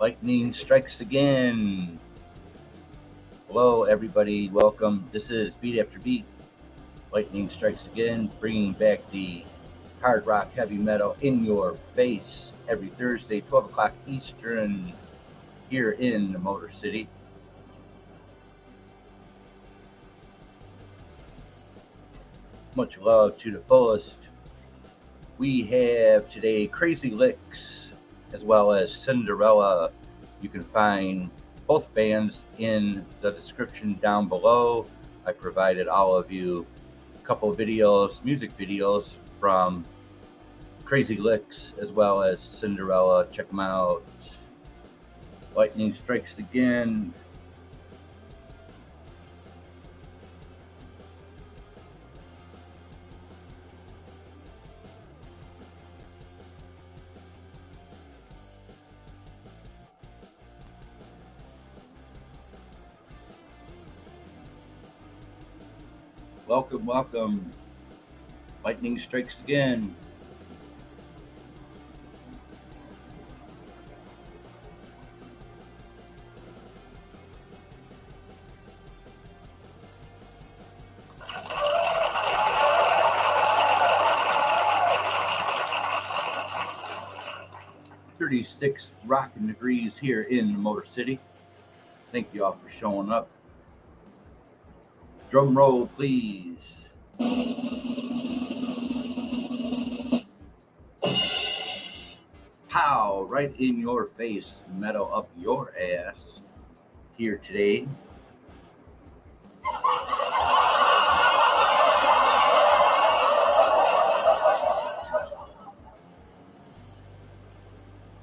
Lightning strikes again. Hello, everybody. Welcome. This is Beat After Beat. Lightning strikes again, bringing back the hard rock heavy metal in your face every Thursday, 12 o'clock Eastern, here in the Motor City. Much love to the fullest. We have today Crazy LIXX as well as Cinderella. You can find both bands in the description down below. I provided all of you a couple of videos, music videos from Crazy LIXX as well as Cinderella. Check them out. Lightning strikes again. Welcome, welcome. Lightning strikes again. .36 rocking degrees here in the Motor City. Thank you all for showing up. Drum roll, please. Pow, right in your face, metal up your ass here today.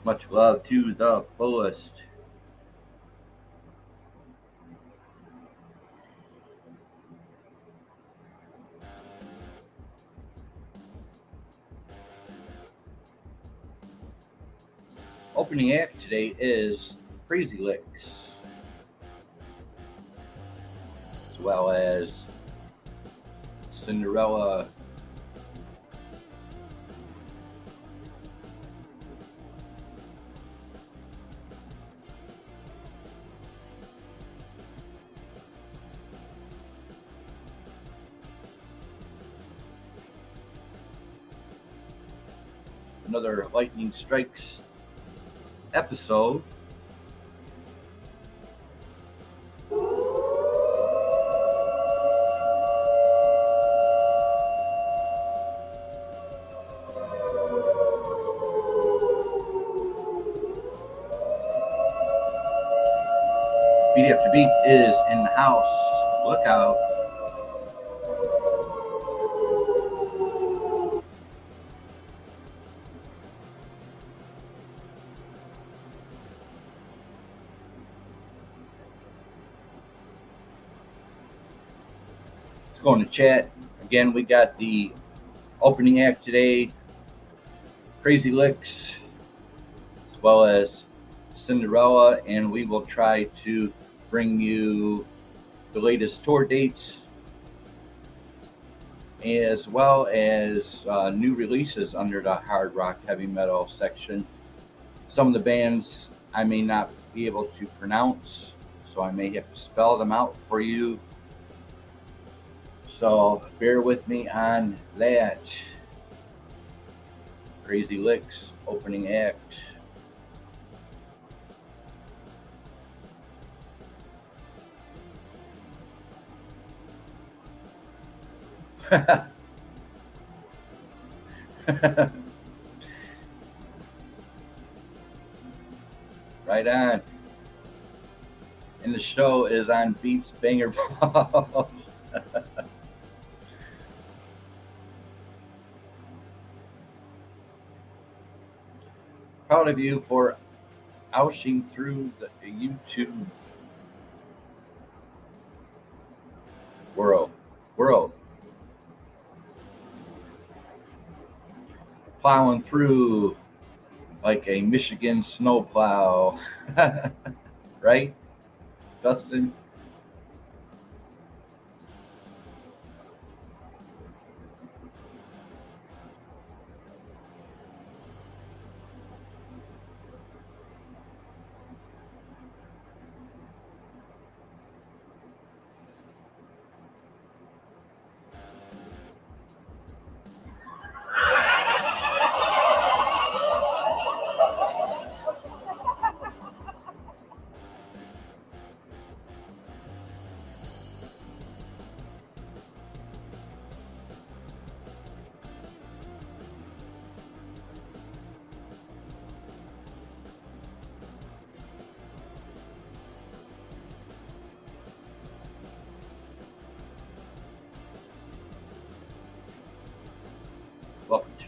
Much love to the fullest. Opening act today is Crazy LIXX, as well as Cinderella. Another Lightning Strikes episode. Beat After Beat is in the house. Look out. Let's go in the chat. Again, we got the opening act today, Crazy LIXX, as well as Cinderella, and we will try to bring you the latest tour dates as well as new releases under the hard rock heavy metal section. Some of the bands I may not be able to pronounce, so I may have to spell them out for you. So bear with me on that. Crazy LIXX, opening act. Right on. And the show is on Beats Banger Balls. Proud of you for oushing through the YouTube world. Plowing through like a Michigan snowplow. Right, Dustin?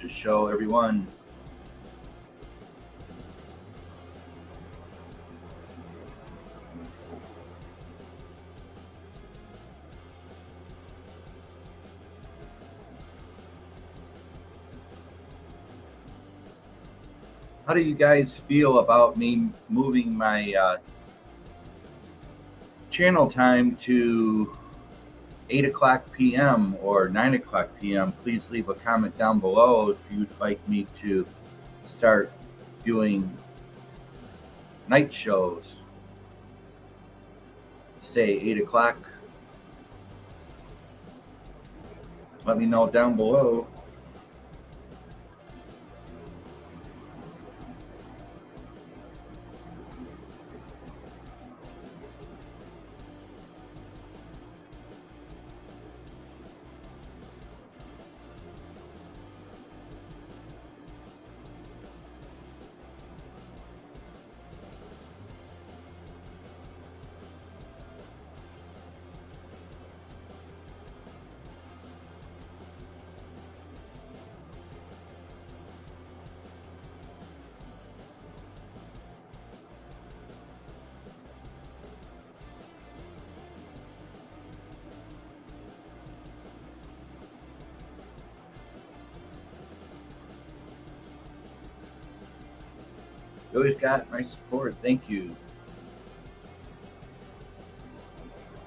to the show, everyone. How do you guys feel about me moving my channel time to 8 o'clock p.m. or 9 o'clock p.m.? Please leave a comment down below if you'd like me to start doing night shows. Say 8 o'clock. Let me know down below. You always got my support. Thank you.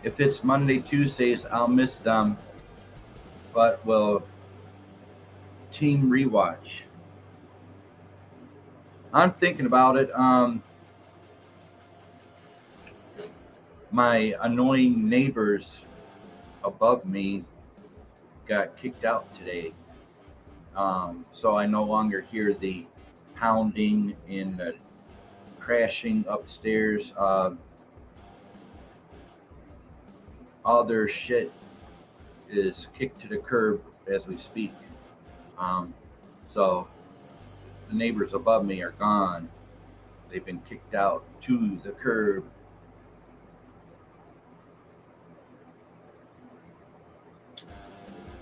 If it's Monday, Tuesdays, I'll miss them, but we'll team rewatch. I'm thinking about it. My annoying neighbors above me got kicked out today. So I no longer hear the pounding and the crashing upstairs. All their shit is kicked to the curb as we speak. So the neighbors above me are gone. They've been kicked out to the curb.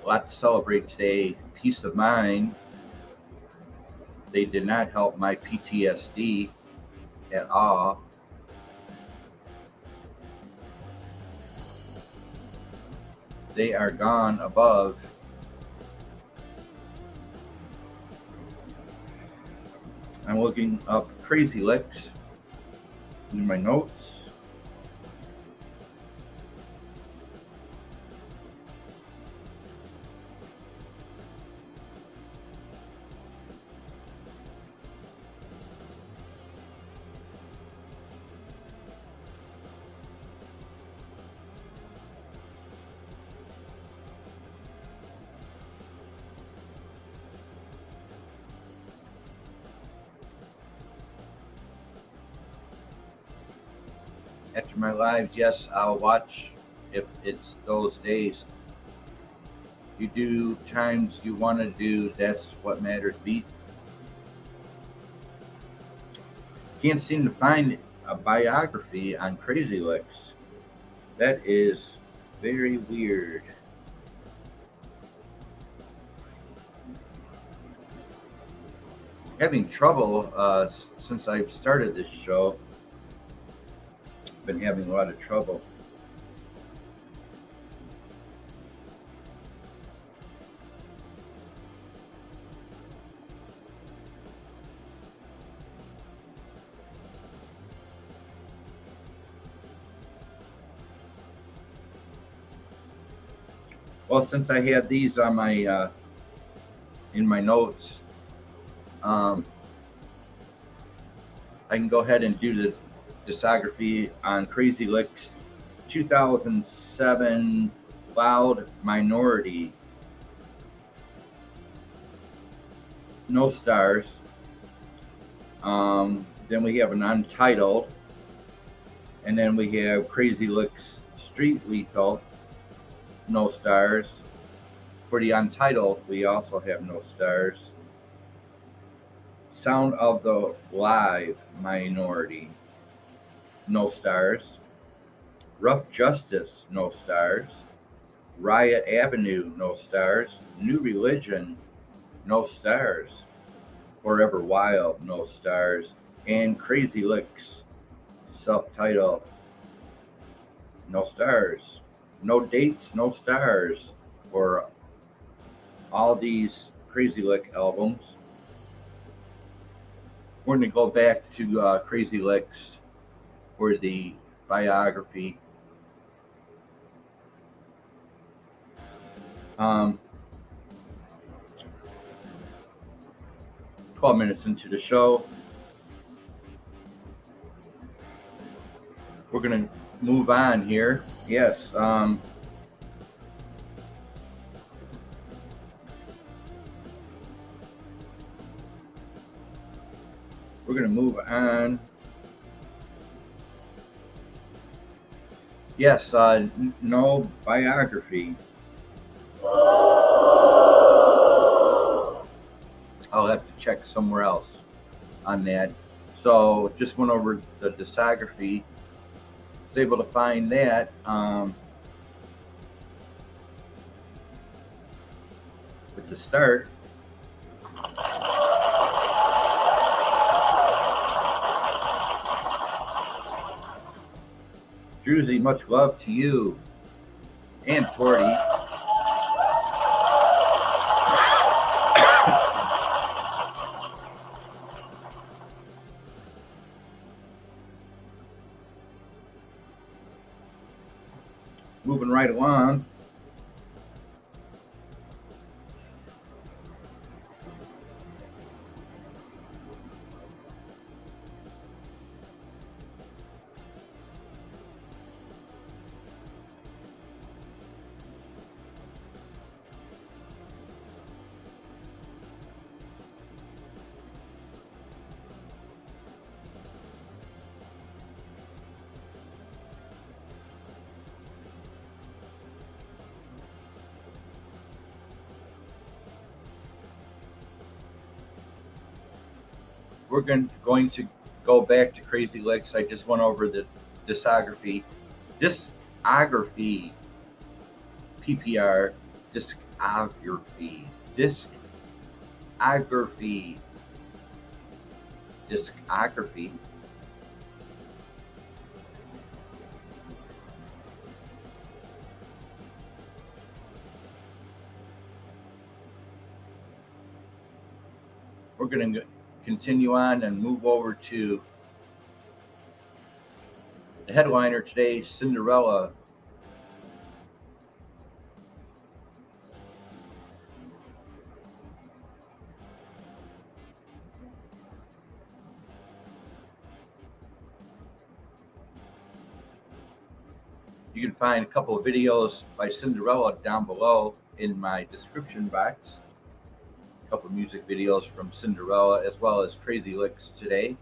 A lot to celebrate today. Peace of mind. They did not help my PTSD at all. They are gone above. I'm looking up Crazy LIXX in my notes. After my lives, yes, I'll watch if it's those days. You do times you want to do, that's what matters. Beat. Can't seem to find a biography on Crazy LIXX. That is very weird. Having trouble since I've started this show. Been having a lot of trouble. Well, since I had these on my in my notes, I can go ahead and do the discography on Crazy LIXX 2007 Loud Minority. No stars. Then we have an Untitled. And then we have Crazy LIXX Street Lethal. No stars. For the Untitled, we also have no stars. Sound of the Live Minority. No stars. Rough Justice, no stars. Riot Avenue, no stars. New Religion, No Stars, Forever Wild, No Stars, and Crazy Licks, self-titled, No Stars. No dates, no stars for all these Crazy Lick albums. We're going to go back to Crazy Licks for the biography. 12 minutes into the show, we're going to move on here. Yes. We're going to move on. Yes, no biography. I'll have to check somewhere else on that. So just went over the discography. Was able to find that. It's a start. Druzy, much love to you and Torty. Moving right along. We're going to go back to Crazy Licks. I just went over the discography. Discography. PPR. Discography. Discography. Discography. We're going to continue on and move over to the headliner today, Cinderella. You can find a couple of videos by Cinderella down below in my description box. A couple of music videos from Cinderella as well as Crazy Licks today.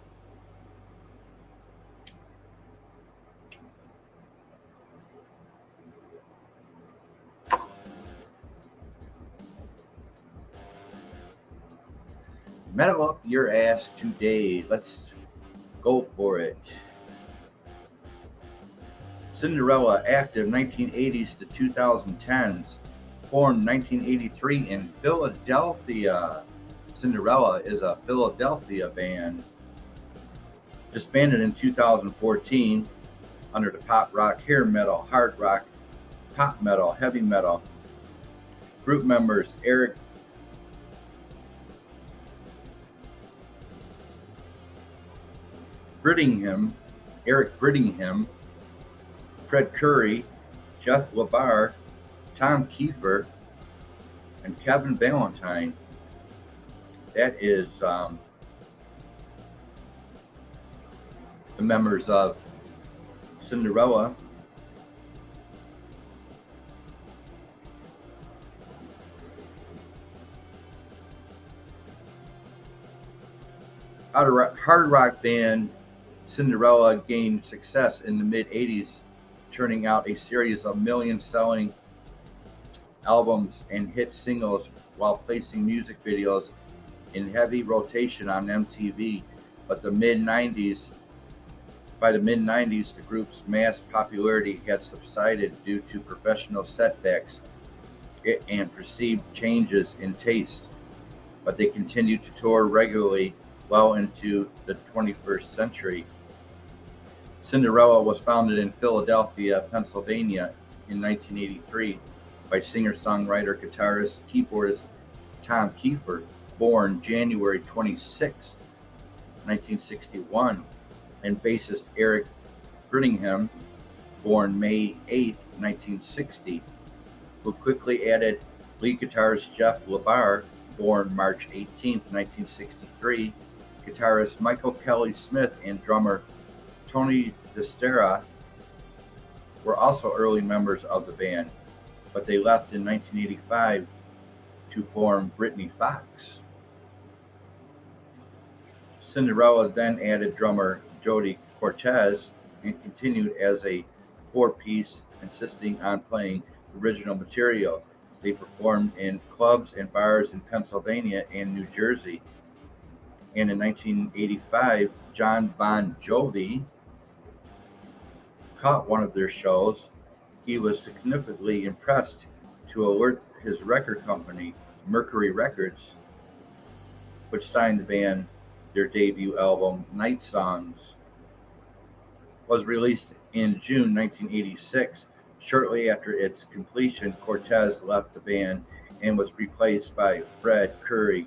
Metal up your ass today. Let's go for it. Cinderella, active 1980s to 2010s. Formed 1983 in Philadelphia. Cinderella is a Philadelphia band. Disbanded in 2014 under the pop rock, hair metal, hard rock, pop metal, heavy metal. Group members Eric Brittingham, Fred Curry, Jeff LaBar, Tom Kiefer, and Kevin Valentine. That is the members of Cinderella. Hard rock band Cinderella gained success in the mid-80s, turning out a series of million-selling albums and hit singles while placing music videos in heavy rotation on MTV. But by the mid-90s, the group's mass popularity had subsided due to professional setbacks and perceived changes in taste. but they continued to tour regularly well into the 21st century. Cinderella was founded in Philadelphia, Pennsylvania in 1983 by singer-songwriter, guitarist, keyboardist Tom Kiefer, born January 26, 1961, and bassist Eric Brittingham, born May 8, 1960, who quickly added lead guitarist Jeff LaBar, born March 18, 1963, guitarist Michael Kelly Smith, and drummer Tony DeStera were also early members of the band, but they left in 1985 to form Britny Fox. Cinderella then added drummer Jody Cortez and continued as a four-piece, insisting on playing original material. They performed in clubs and bars in Pennsylvania and New Jersey. And in 1985, John Bon Jovi caught one of their shows. He was significantly impressed to alert his record company, Mercury Records, which signed the band. Their debut album, Night Songs, was released in June 1986. Shortly after its completion, Cortez left the band and was replaced by Fred Coury,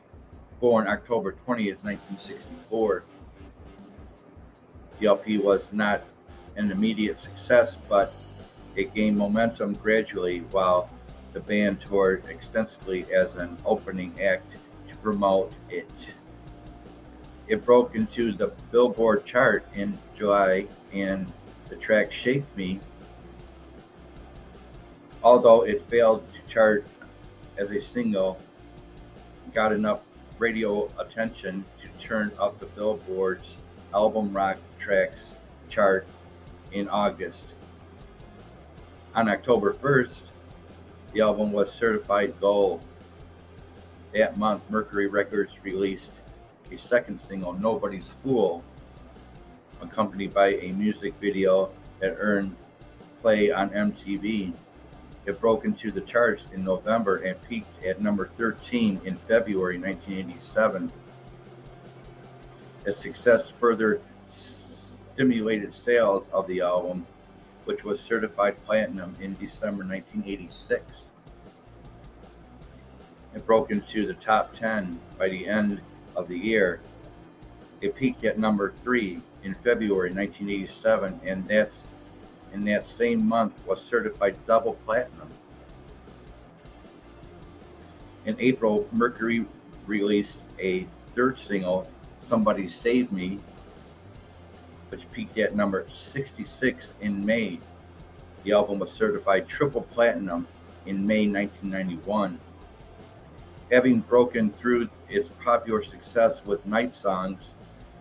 born October 20th, 1964. The LP was not an immediate success, but it gained momentum gradually while the band toured extensively as an opening act to promote it. It broke into the Billboard chart in July, and the track Shake Me, although it failed to chart as a single, got enough radio attention to turn up the Billboard's Album Rock Tracks chart in August. On October 1st, the album was certified gold. That month, Mercury Records released a second single, Nobody's Fool, accompanied by a music video that earned play on MTV. It broke into the charts in November and peaked at number 13 in February 1987. Its success further stimulated sales of the album, which was certified platinum in December 1986. It broke into the top 10 by the end of the year. It peaked at number 3 in February 1987, and in that same month was certified double platinum. In April, Mercury released a third single, Somebody Save Me, which peaked at number 66 in May. The album was certified triple platinum in May 1991. Having broken through its popular success with Night Songs,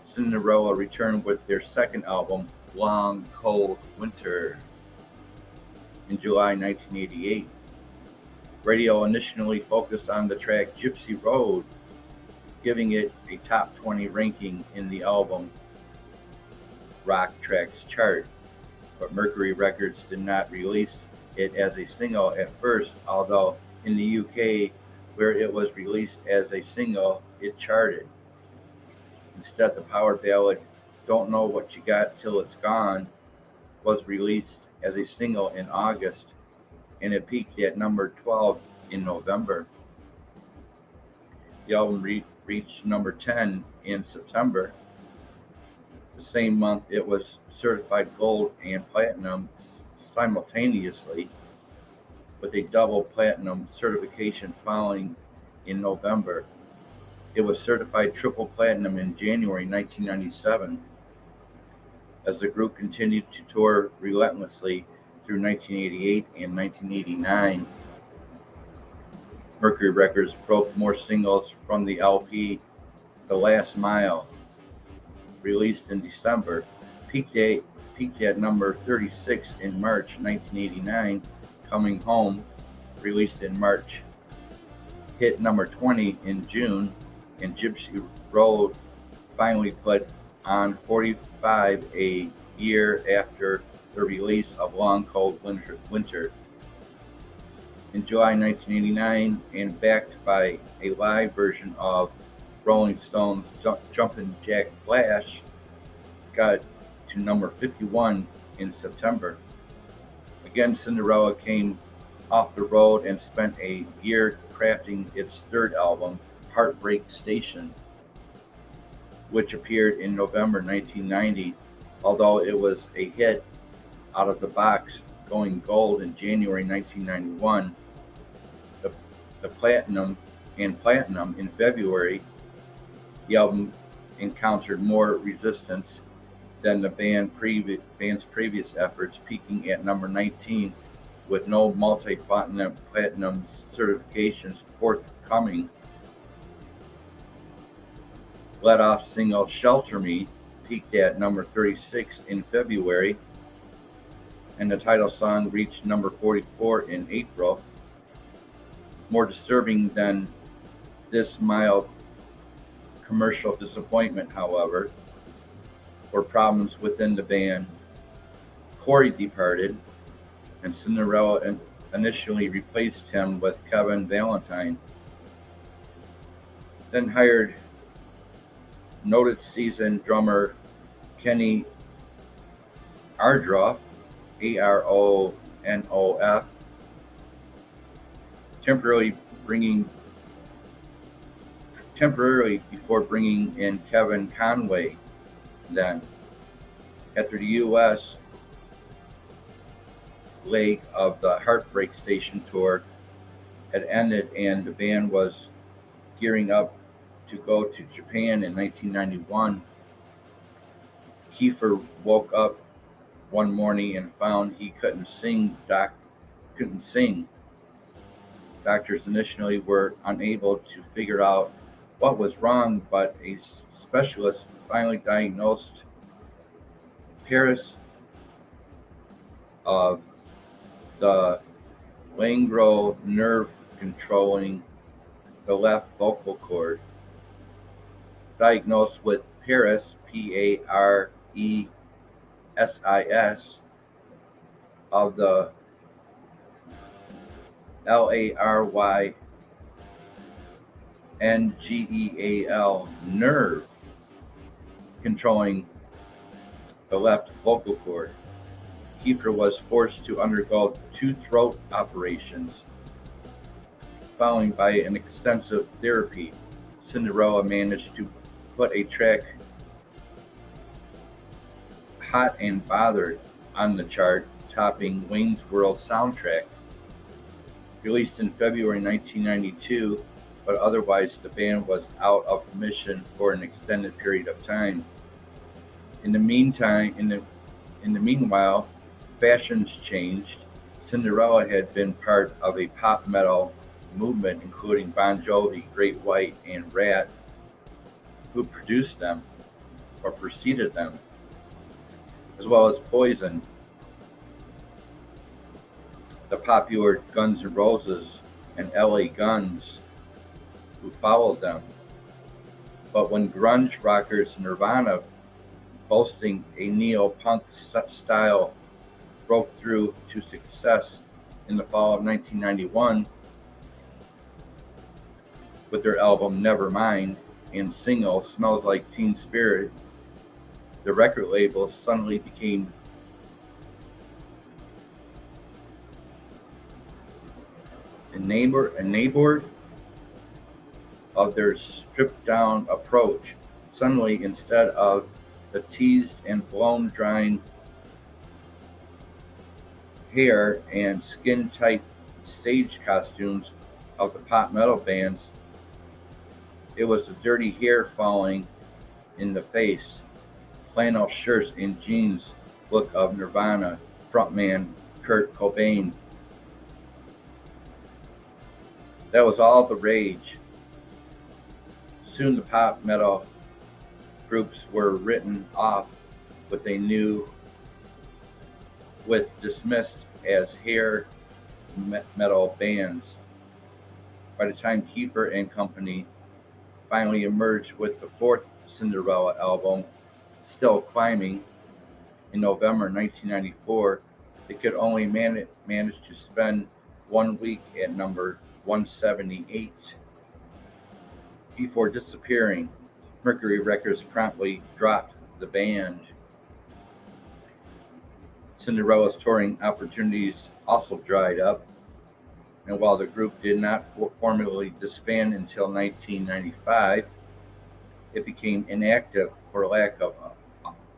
Cinderella returned with their second album, Long Cold Winter, in July 1988. Radio initially focused on the track Gypsy Road, giving it a top 20 ranking in the album Rock Tracks chart, but Mercury Records did not release it as a single at first, although in the UK, where it was released as a single, it charted. Instead, the power ballad Don't Know What You Got Till It's Gone was released as a single in August, and it peaked at number 12 in November. The album reached number 10 in September. The same month, it was certified gold and platinum simultaneously, with a double platinum certification following in November. It was certified triple platinum in January 1997. As the group continued to tour relentlessly through 1988 and 1989, Mercury Records broke more singles from the LP The Last Mile, released in December, peaked at number 36 in March 1989. Coming Home, released in March, hit number 20 in June, and Gypsy Road finally put on 45 a year after the release of Long Cold Winter. in July 1989 and backed by a live version of Rolling Stones' Jumpin' Jack Flash, got to number 51 in September. Again, Cinderella came off the road and spent a year crafting its third album, Heartbreak Station, which appeared in November 1990. Although it was a hit out of the box, going gold in January 1991, the platinum in February, the album encountered more resistance than the band's previous efforts, peaking at number 19 with no multi-platinum certifications forthcoming. Let-off single Shelter Me peaked at number 36 in February, and the title song reached number 44 in April. More disturbing than this mild commercial disappointment, however, were problems within the band. Corey departed, and Cinderella initially replaced him with Kevin Valentine, then hired noted seasoned drummer Kenny Aronoff, Aronoff, temporarily before bringing in Kevin Conway. Then, after the U.S. leg of the Heartbreak Station tour had ended and the band was gearing up to go to Japan in 1991, Kiefer woke up one morning and found he couldn't sing. Doctors initially were unable to figure out what was wrong, but a specialist finally diagnosed Paris of the laryngeal nerve controlling the left vocal cord. Diagnosed with Paris, Paresis, of the laryngeal nerve controlling the left vocal cord. Kiefer was forced to undergo 2 throat operations. Followed by an extensive therapy, Cinderella managed to put a track, Hot and Bothered, on the chart, topping Wayne's World soundtrack. Released in February 1992, but otherwise the band was out of commission for an extended period of time. In the meanwhile, fashions changed. Cinderella had been part of a pop metal movement including Bon Jovi, Great White, and Rat, who produced them or preceded them, as well as Poison, the popular Guns N' Roses, and LA Guns, who followed them. But when grunge rockers Nirvana, boasting a neo-punk style, broke through to success in the fall of 1991 with their album Nevermind and single Smells Like Teen Spirit, the record label suddenly became enamored of their stripped-down approach. Suddenly, instead of the teased and blown-drying hair and skin-tight stage costumes of the pop metal bands, it was the dirty hair falling in the face, flannel shirts and jeans look of Nirvana frontman Kurt Cobain. That was all the rage. Soon the pop metal groups were written off with dismissed as hair metal bands. By the time Kiefer and company finally emerged with the 4th Cinderella album, Still Climbing, in November 1994, they could only manage to spend 1 week at number 178 before disappearing. Mercury Records promptly dropped the band. Cinderella's touring opportunities also dried up, and while the group did not formally disband until 1995, it became inactive for lack of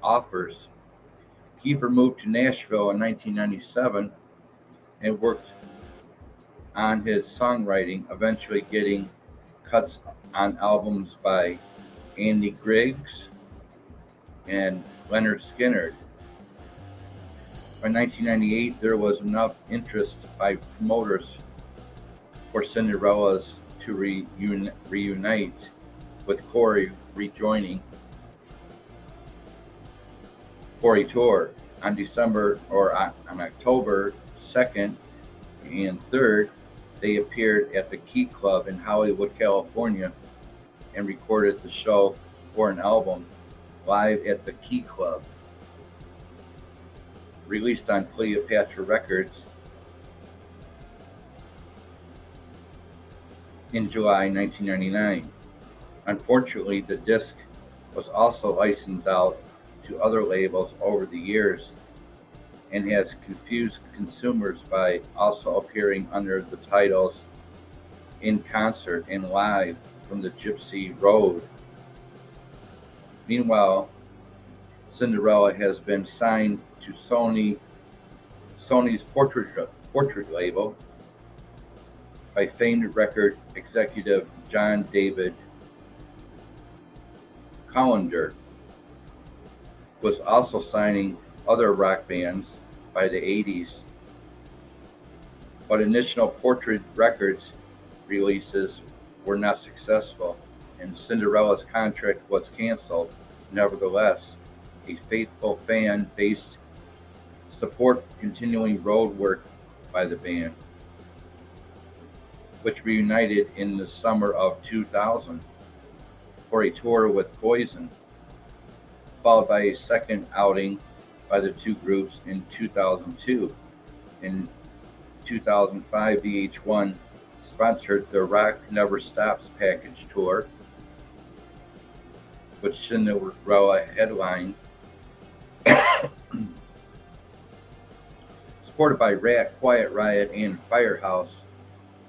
offers. Kiefer moved to Nashville in 1997 and worked on his songwriting, eventually getting cuts on albums by Andy Griggs and Leonard Skinner. By 1998, there was enough interest by promoters for Cinderella's to reunite, with Corey rejoining for a tour. On October 2nd and 3rd, they appeared at the Key Club in Hollywood, California, and recorded the show for an album, Live at the Key Club, released on Cleopatra Records in July 1999. Unfortunately, the disc was also licensed out to other labels over the years and has confused consumers by also appearing under the titles In Concert and Live from the Gypsy Road. Meanwhile, Cinderella has been signed to Sony's portrait label by famed record executive John David Callender, was also signing other rock bands by the 80s, but initial Portrait Records releases were not successful, and Cinderella's contract was canceled. Nevertheless, a faithful fan base support continuing road work by the band, which reunited in the summer of 2000 for a tour with Poison, followed by a second outing by the two groups in 2002. In 2005, VH1 sponsored the Rock Never Stops package tour, which Cinderella headlined, supported by Quiet Riot and Firehouse,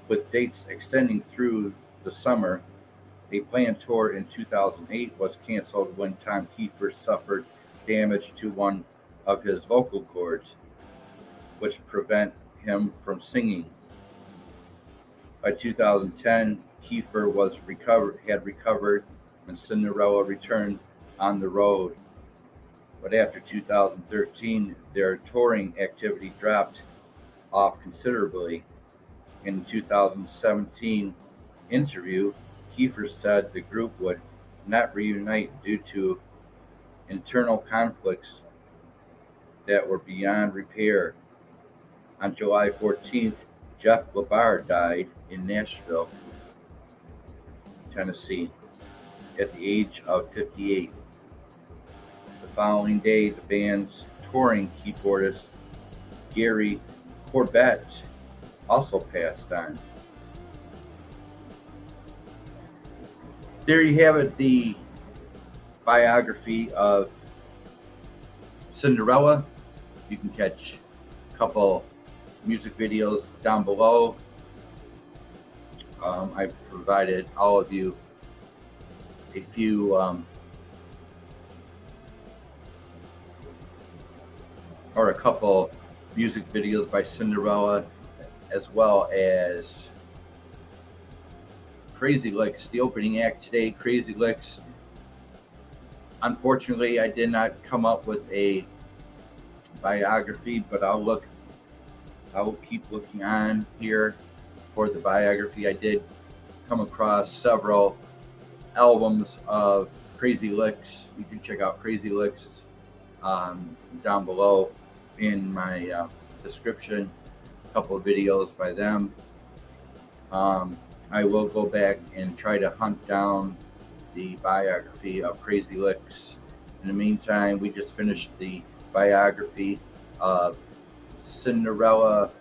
with dates extending through the summer. A planned tour in 2008 was canceled when Tom Kiefer suffered damage to one of his vocal cords, which prevent him from singing. By 2010, Kiefer had recovered, and Cinderella returned on the road. But after 2013, their touring activity dropped off considerably. In a 2017 interview, Kiefer said the group would not reunite due to internal conflicts that were beyond repair. On July 14th, Jeff LaBar died in Nashville, Tennessee, at the age of 58. The following day, the band's touring keyboardist, Gary Corbett, also passed on. There you have it, the biography of Cinderella. You can catch a couple music videos down below. I provided all of you a few or a couple music videos by Cinderella, as well as Crazy LIXX, the opening act today. Crazy LIXX. Unfortunately, I did not come up with a biography, but I will keep looking on here for the biography. I did come across several albums of Crazy LIXX. You can check out Crazy LIXX down below in my description. A couple of videos by them. I will go back and try to hunt down the biography of Crazy LIXX. In the meantime, we just finished the biography of Cinderella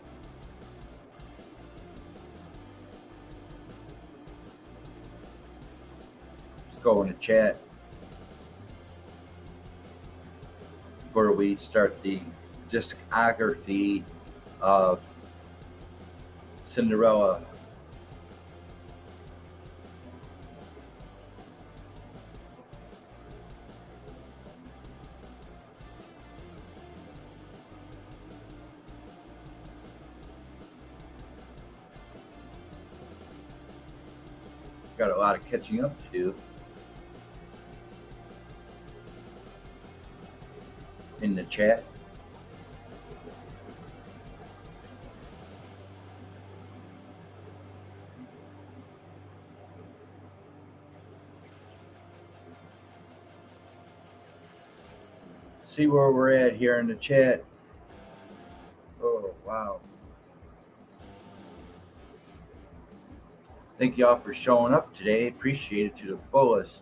go in the chat before we start the discography of Cinderella. Got a lot of catching up to do in the chat. See where we're at here in the chat. Oh, wow. Thank y'all for showing up today. Appreciate it to the fullest.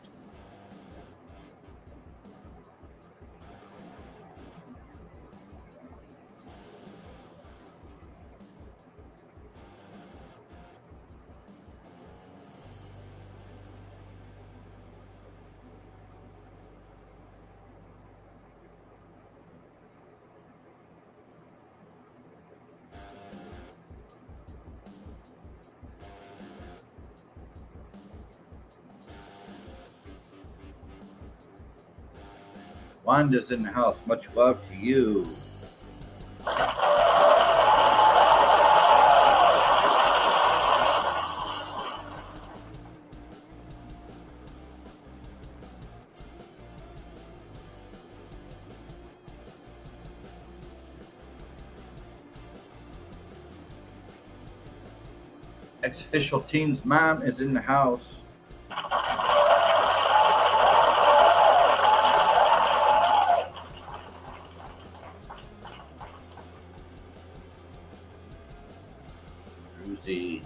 Wanda's in the house. Much love to you. Ex-official team's mom is in the house. Ruzy.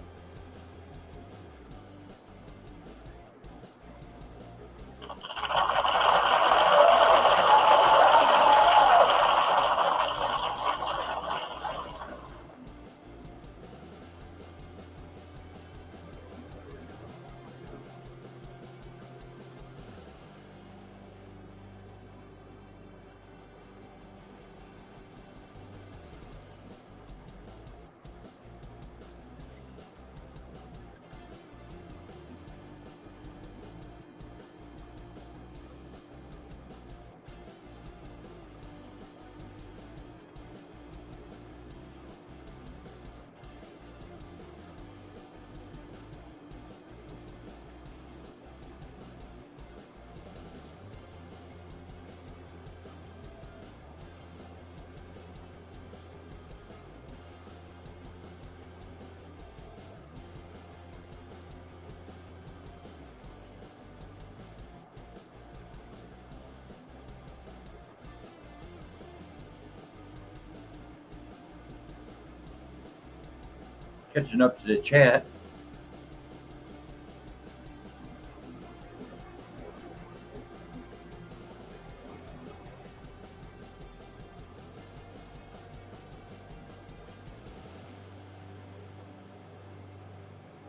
Catching up to the chat.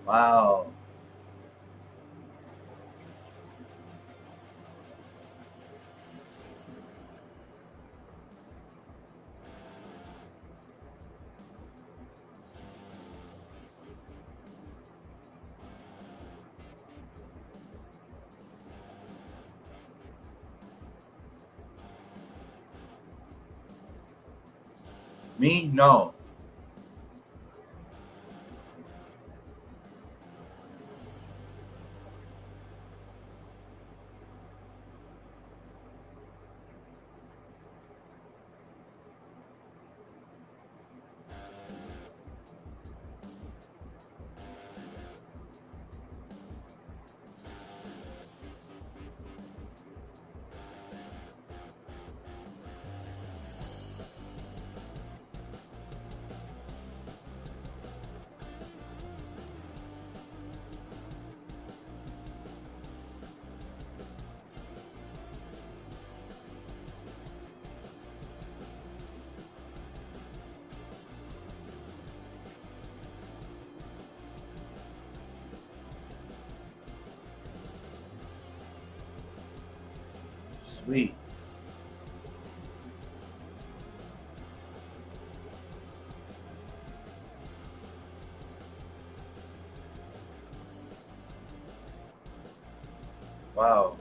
Wow. Me? No. Sweet. Wow.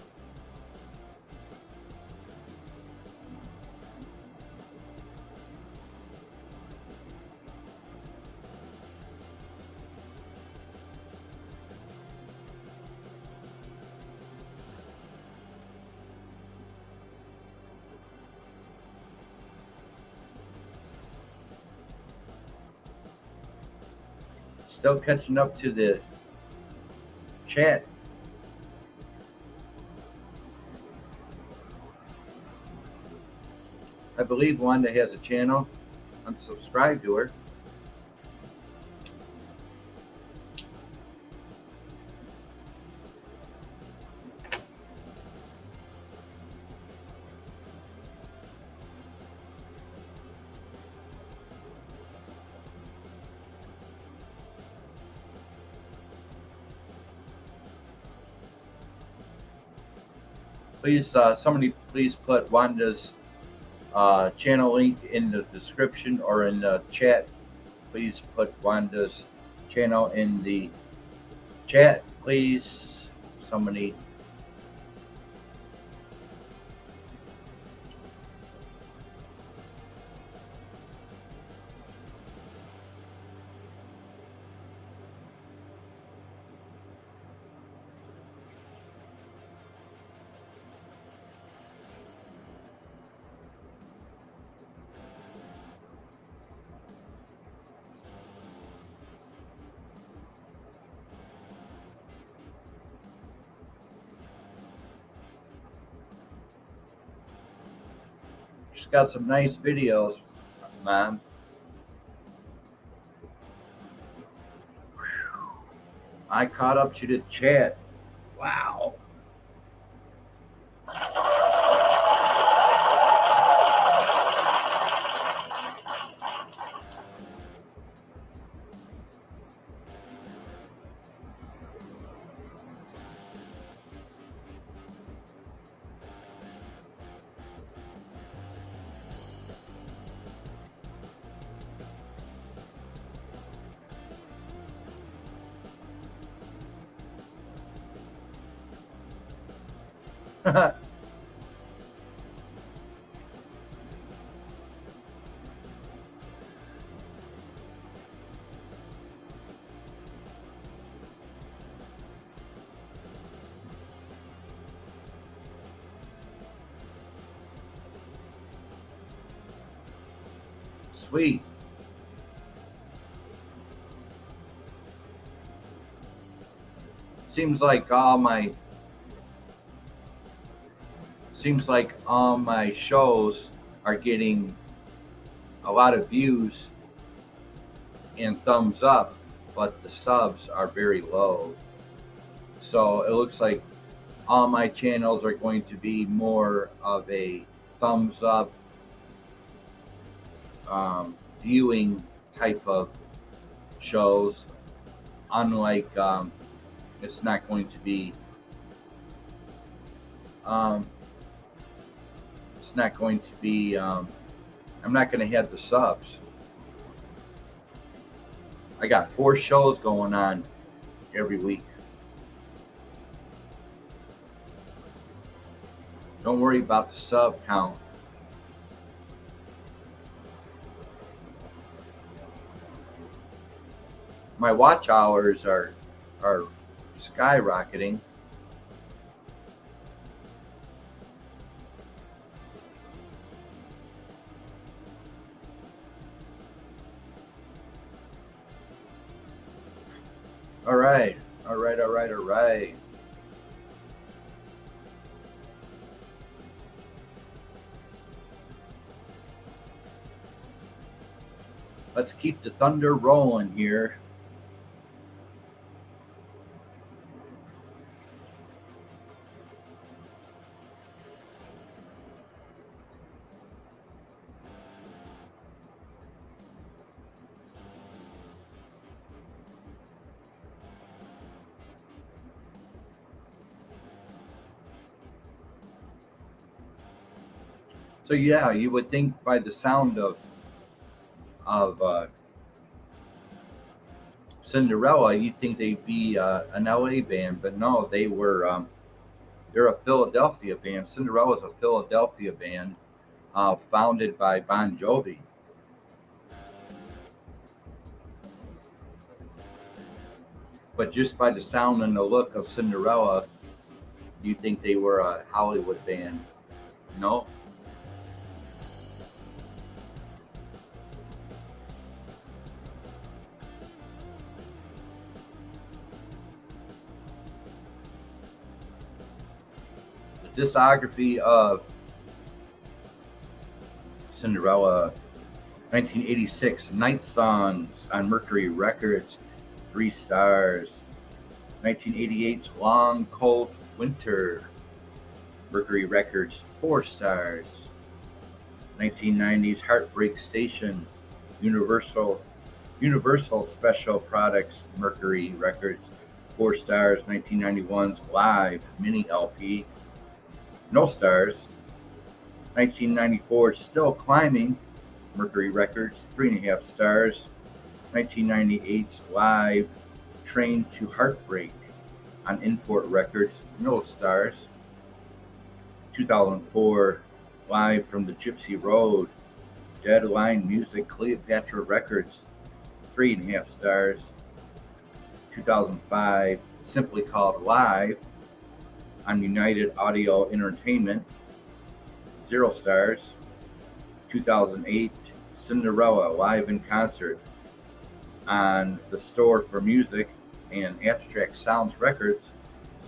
Still catching up to the chat. I believe Wanda has a channel. I'm subscribed to her. Please, somebody please put Wanda's channel link in the description or in the chat. Please put Wanda's channel in the chat, please. Somebody. She's got some nice videos, Mom. I caught up to the chat. Wow. Sweet. Seems like all my shows are getting a lot of views and thumbs up, but the subs are very low. So it looks like all my channels are going to be more of a thumbs up viewing type of shows, unlike it's not going to be I'm not going to have the subs. I got 4 shows going on every week. Don't worry about the sub count. My watch hours are skyrocketing. All right. Let's keep the thunder rolling here. So yeah, you would think by the sound of Cinderella, you'd think they'd be an LA band, but no, they're a Philadelphia band. Cinderella's a Philadelphia band, founded by Bon Jovi. But just by the sound and the look of Cinderella, you think they were a Hollywood band. No. The discography of Cinderella: 1986, Night Songs on Mercury Records, 3 stars. 1988's Long Cold Winter, Mercury Records, 4 stars. 1990's Heartbreak Station, Universal Special Products, Mercury Records, 4 stars. 1991's Live Mini LP, no stars. 1994's Still Climbing, Mercury Records, 3.5 stars. 1998's Live Train to Heartbreak on Import Records, no stars. 2004, Live from the Gypsy Road, Deadline Music, Cleopatra Records, 3.5 stars. 2005, Simply Called Live on United Audio Entertainment, 0 stars. 2008, Cinderella Live in Concert on the Store for Music and Abstract Sounds Records,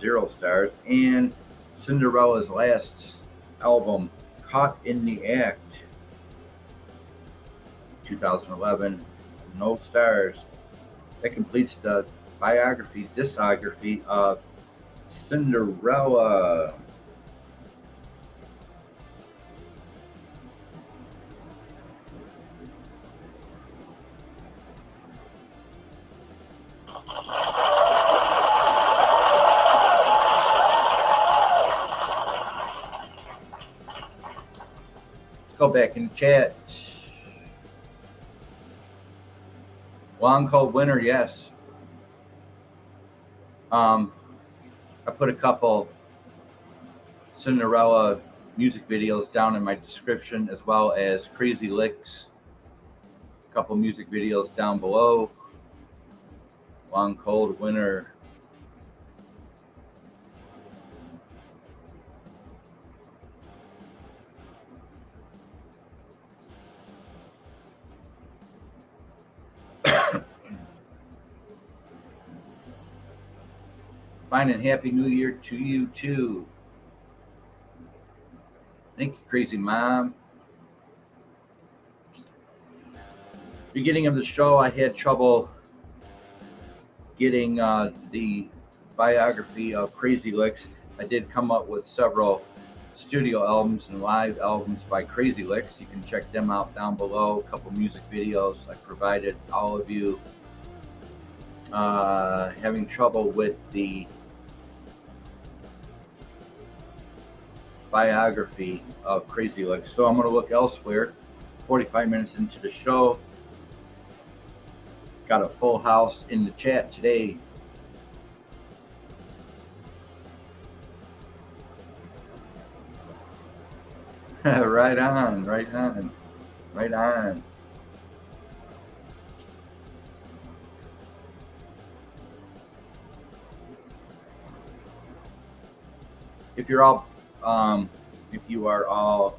0 stars. And Cinderella's last album, Caught in the Act, 2011, no stars. That completes the discography of Cinderella. Go back and chat. Long Cold Winter, yes. I put a couple Cinderella music videos down in my description, as well as Crazy LIXX. A couple music videos down below. Long Cold Winter. Fine and Happy New Year to you too. Thank you, Crazy Mom. Beginning of the show, I had trouble getting the biography of Crazy LIXX. I did come up with several studio albums and live albums by Crazy LIXX. You can check them out down below. A couple music videos I provided all of you. Having trouble with the biography of Crazy LIXX, so I'm going to look elsewhere. 45 minutes into the show, got a full house in the chat today. Right on, right on, right on. If you are all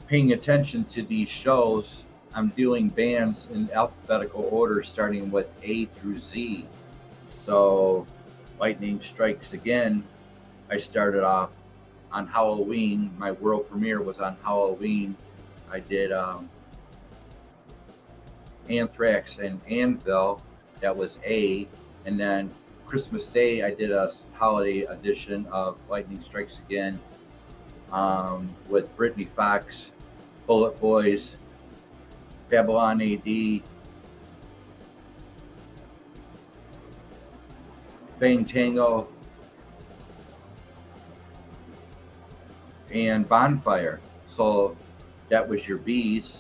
paying attention to these shows, I'm doing bands in alphabetical order, starting with A through Z. So, Lightning Strikes Again, I started off on Halloween. My world premiere was on Halloween. I did Anthrax and Anvil, that was A, and then Christmas Day I did a holiday edition of Lightning Strikes Again with Brittany Fox, Bullet Boys, Babylon AD, Bang Tango, and Bonfire. So that was your B's.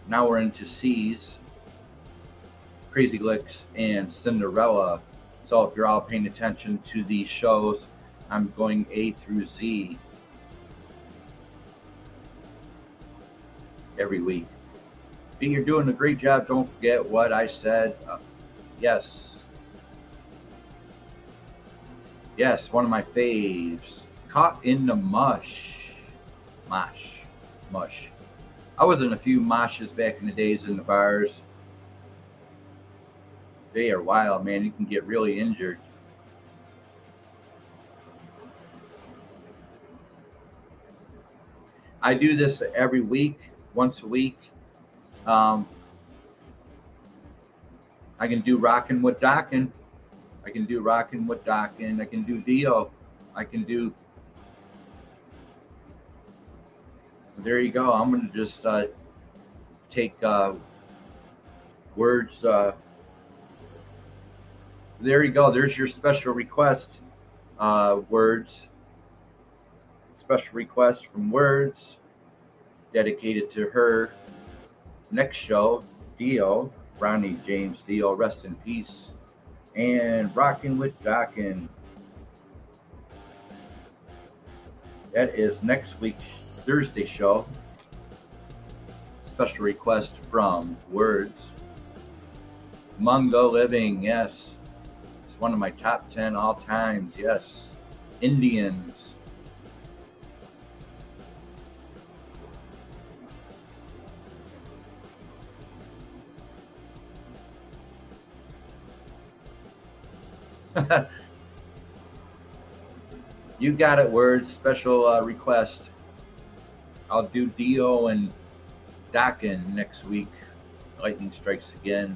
Now we're into C's, Crazy LIXX and Cinderella. So if you're all paying attention to these shows, I'm going A through Z every week. B, you're doing a great job. Don't forget what I said. Yes. Yes, one of my faves. Caught in the mush. Mush. I was in a few moshes back in the days in the bars. They are wild, man. You can get really injured. I do this every week, once a week. I can do rockin' with dockin'. I can do rockin' with dockin'. I can do Dio. I can do. There you go. I'm gonna just take words. There you go. There's your special request words. Special request from Words, dedicated to her. Next show, Dio, Ronnie James Dio, rest in peace. And Rockin' with Dockin'. That is next week's Thursday show. Special request from Words. Mungo Living, yes. It's one of my top 10 all times, yes. Indians. You got it, Words. Special request. I'll do Dio and Dockin next week. Lightning Strikes Again.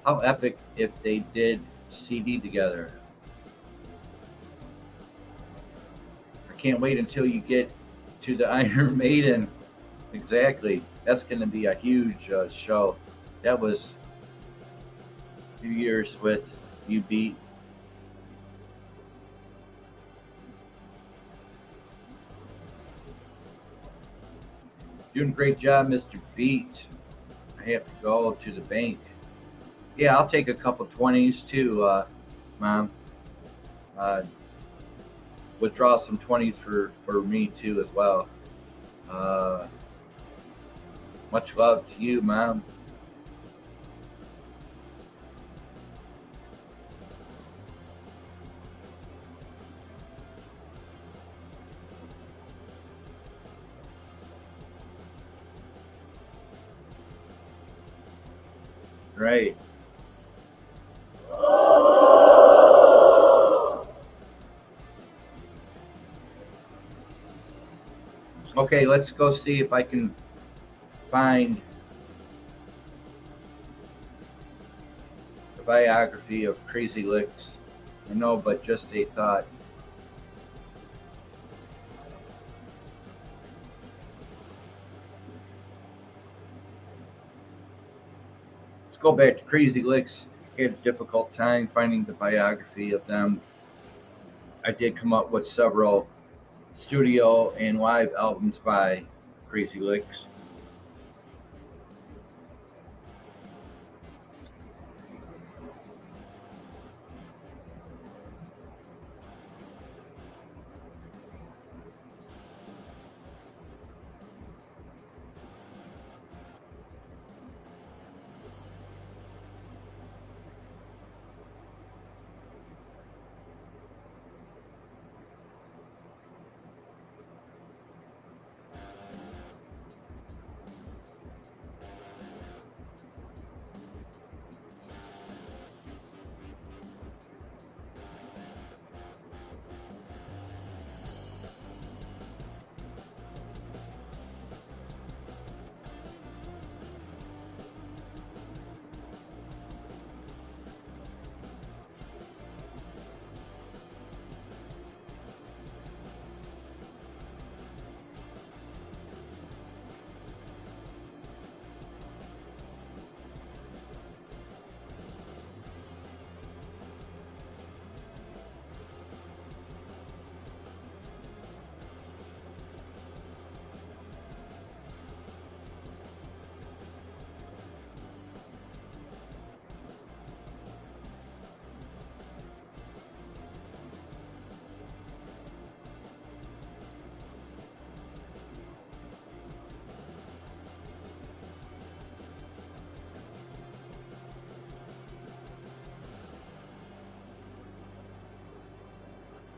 How epic if they did CD together. I can't wait until you get to the Iron Maiden. Exactly. That's going to be a huge show. That was a few years with You Beat. Doing a great job, Mr. Beat. I have to go to the bank. Yeah, I'll take a couple 20s too, Mom. Withdraw some 20s for me too as well. Much love to you, Mom. Right. Okay, let's go see if I can find the biography of Crazy LIXX. I know, but just a thought. Let's go back to Crazy LIXX. I had a difficult time finding the biography of them. I did come up with several studio and live albums by Crazy LIXX.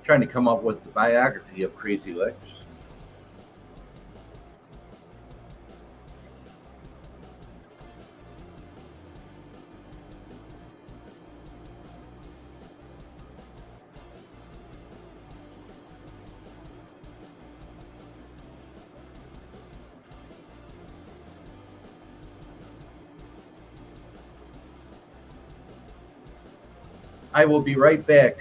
trying to come up with the biography of Crazy LIXX. I will be right back.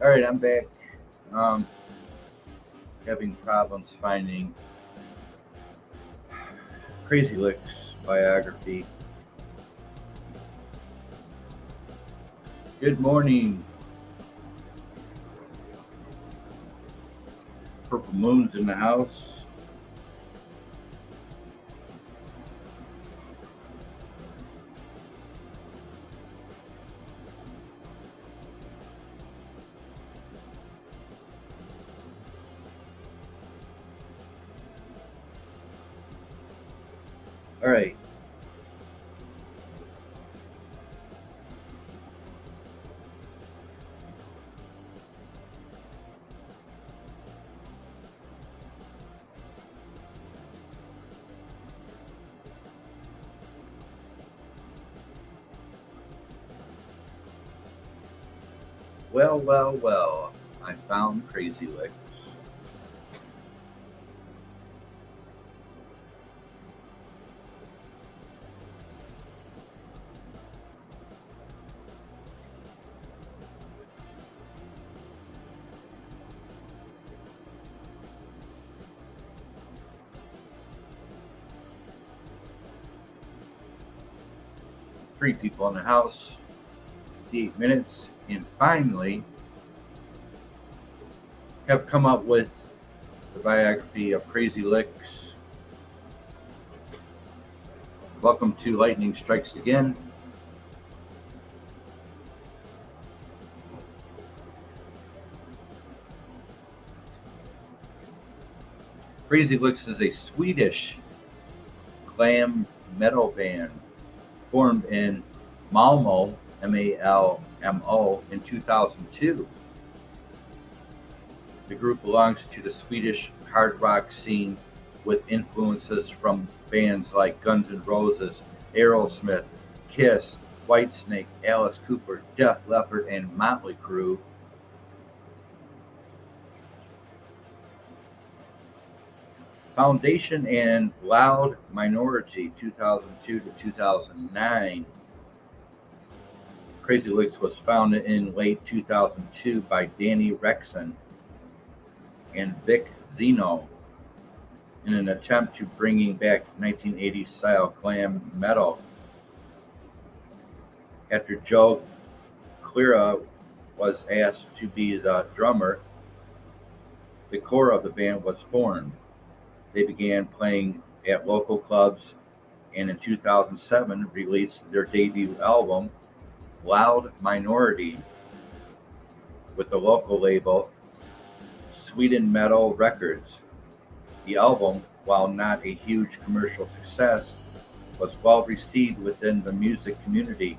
All right, I'm back. Having problems finding Crazy LIXX biography. Good morning. Purple Moon's in the house. All right. Well, I found Crazy LIXX. Three people in the house, 8 minutes, and finally have come up with the biography of Crazy LIXX. Welcome to Lightning Strikes Again. Crazy LIXX is a Swedish glam metal band formed in Malmo, Malmo, in 2002. The group belongs to the Swedish hard rock scene with influences from bands like Guns N' Roses, Aerosmith, Kiss, Whitesnake, Alice Cooper, Def Leppard, and Motley Crue. Foundation and Loud Minority, 2002 to 2009. Crazy LIXX was founded in late 2002 by Danny Rexon and Vic Zeno in an attempt to bringing back 1980s style glam metal. After Joe Cleara was asked to be the drummer, the core of the band was formed. They began playing at local clubs and in 2007 released their debut album, Loud Minority, with the local label Sweden Metal Records. The album while not a huge commercial success, was well received within the music community,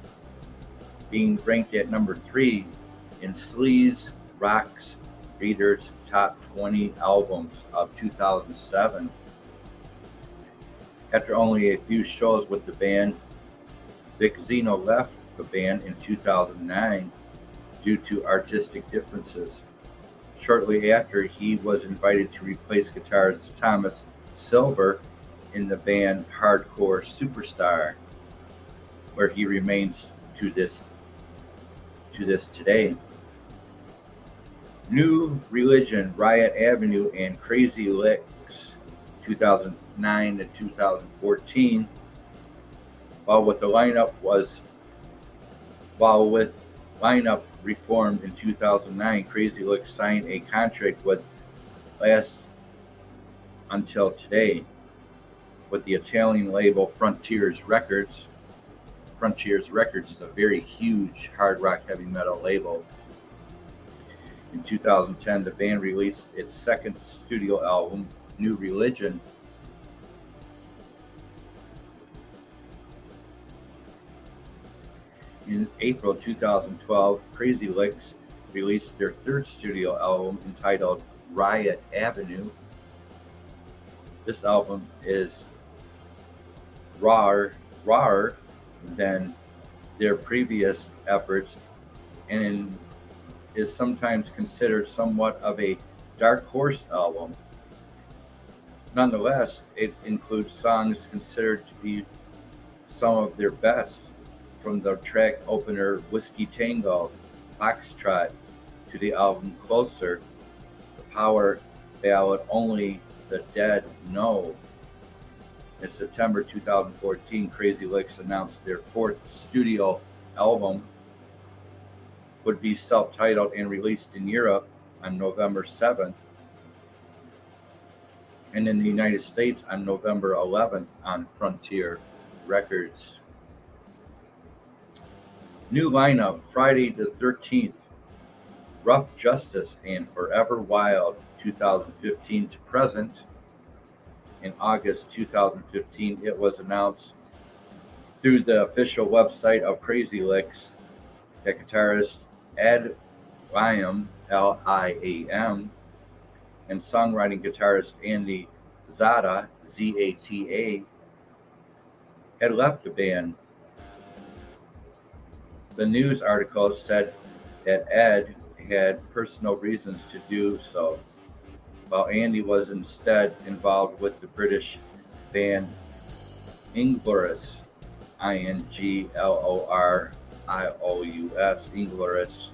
being ranked at number 3 in Sleaze Rock's Reader's Top 20 Albums of 2007. After only a few shows with the band, Vic Zeno left the band in 2009 due to artistic differences. Shortly after, he was invited to replace guitarist Thomas Silver in the band Hardcore Superstar, where he remains to this today. New Religion, Riot Avenue, and Crazy LIXX, 2009 to 2014. While with lineup reformed in 2009, Crazy LIXX signed a contract with last until today with the Italian label Frontiers Records. Frontiers Records is a very huge hard rock heavy metal label. In 2010, the band released its second studio album, New Religion. In April 2012, Crazy LIXX released their third studio album entitled Riot Avenue. This album is rawer than their previous efforts and is sometimes considered somewhat of a dark horse album. Nonetheless, it includes songs considered to be some of their best, from the track opener Whiskey Tango, Foxtrot, to the album Closer, the power ballad Only the Dead Know. In September 2014, Crazy LIXX announced their fourth studio album would be self-titled and released in Europe on November 7th, and in the United States on November 11th on Frontier Records. New lineup, Friday the 13th, Rough Justice and Forever Wild, 2015 to present. In August 2015, it was announced through the official website of Crazy LIXX that guitarist Ed Liam, Liam, and songwriting guitarist Andy Zata, Zata, had left the band. The news article said that Ed had personal reasons to do so, while Andy was instead involved with the British band Inglorious, Inglorious. Inglorious.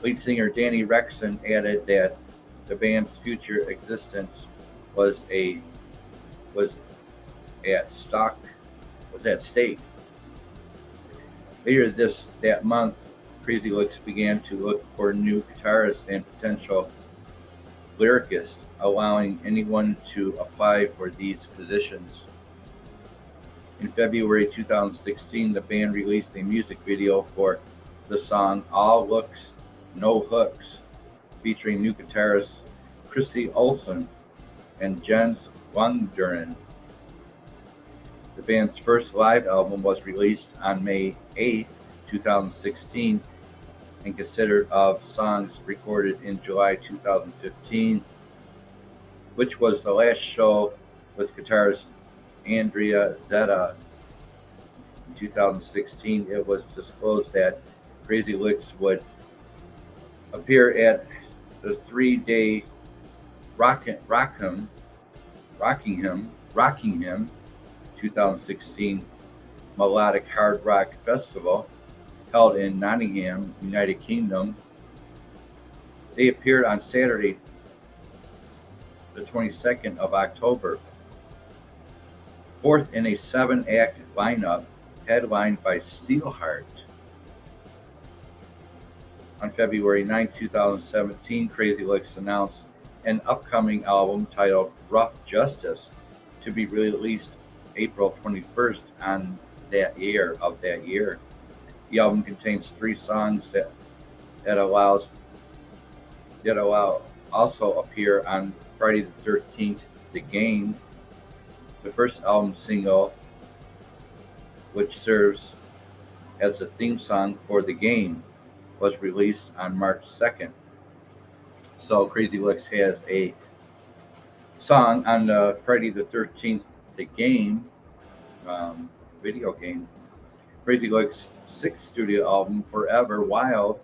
Lead singer Danny Rexon added that the band's future existence was at stake. Later that month, Crazy LIXX began to look for new guitarists and potential lyricists, allowing anyone to apply for these positions. In February 2016, the band released a music video for the song All Looks, No Hooks, featuring new guitarist Chrissy Olson and Jens Lundgren. The band's first live album was released on May 8, 2016, and consisted of songs recorded in July 2015, which was the last show with guitarist Andrea Zeta. In 2016, it was disclosed that Crazy LIXX would appear at the 3-day Rockingham 2016 Melodic Hard Rock Festival held in Nottingham, United Kingdom. They appeared on Saturday, the 22nd of October, fourth in a 7-act lineup headlined by Steelheart. On February 9, 2017, Crazy LIXX announced an upcoming album titled Rough Justice to be released April 21st of that year. The album contains 3 songs that also appear on Friday the 13th, The Game, The first album single, which serves as the theme song for the game, was released on March 2nd. So Crazy LIXX has a song on the Friday the 13th, the game, video game. Crazy LIXX's sixth studio album, Forever Wild,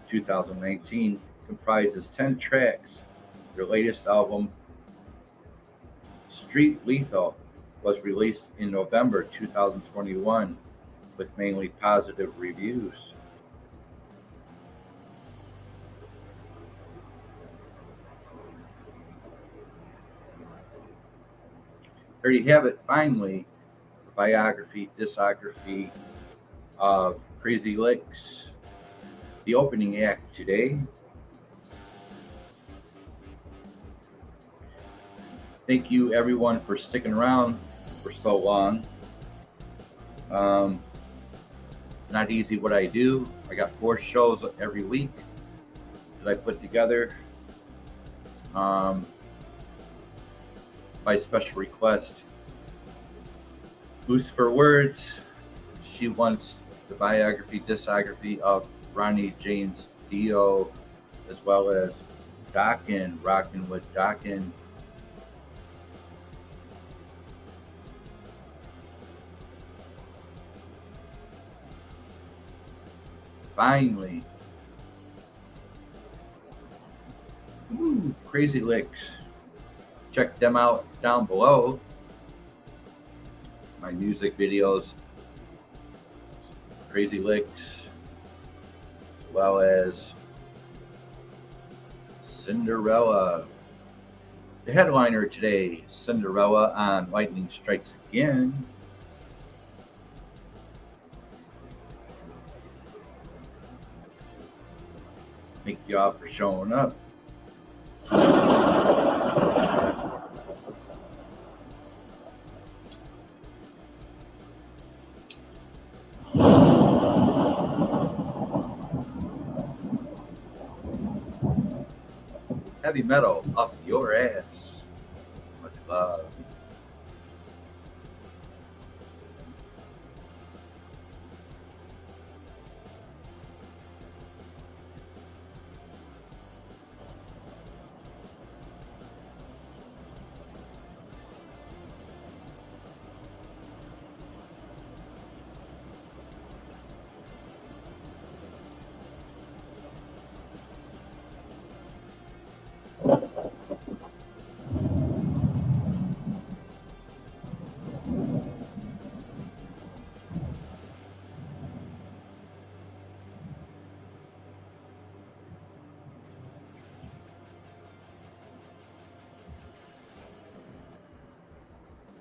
2019, comprises 10 tracks. Their latest album, Street Lethal, was released in November 2021 with mainly positive reviews. There you have it, finally, the biography, discography of Crazy LIXX, the opening act today. Thank you everyone for sticking around for so long. Not easy what I do. I got 4 shows every week that I put together by special request. Loose for Words, she wants the biography, discography of Ronnie James Dio, as well as Dokken, Rockin' with Dokken. Finally, Crazy LIXX. Check them out down below. My music videos, Crazy LIXX, as well as Cinderella. The headliner today, Cinderella on Lightning Strikes Again. Thank y'all for showing up. Heavy metal up your ass. Much love.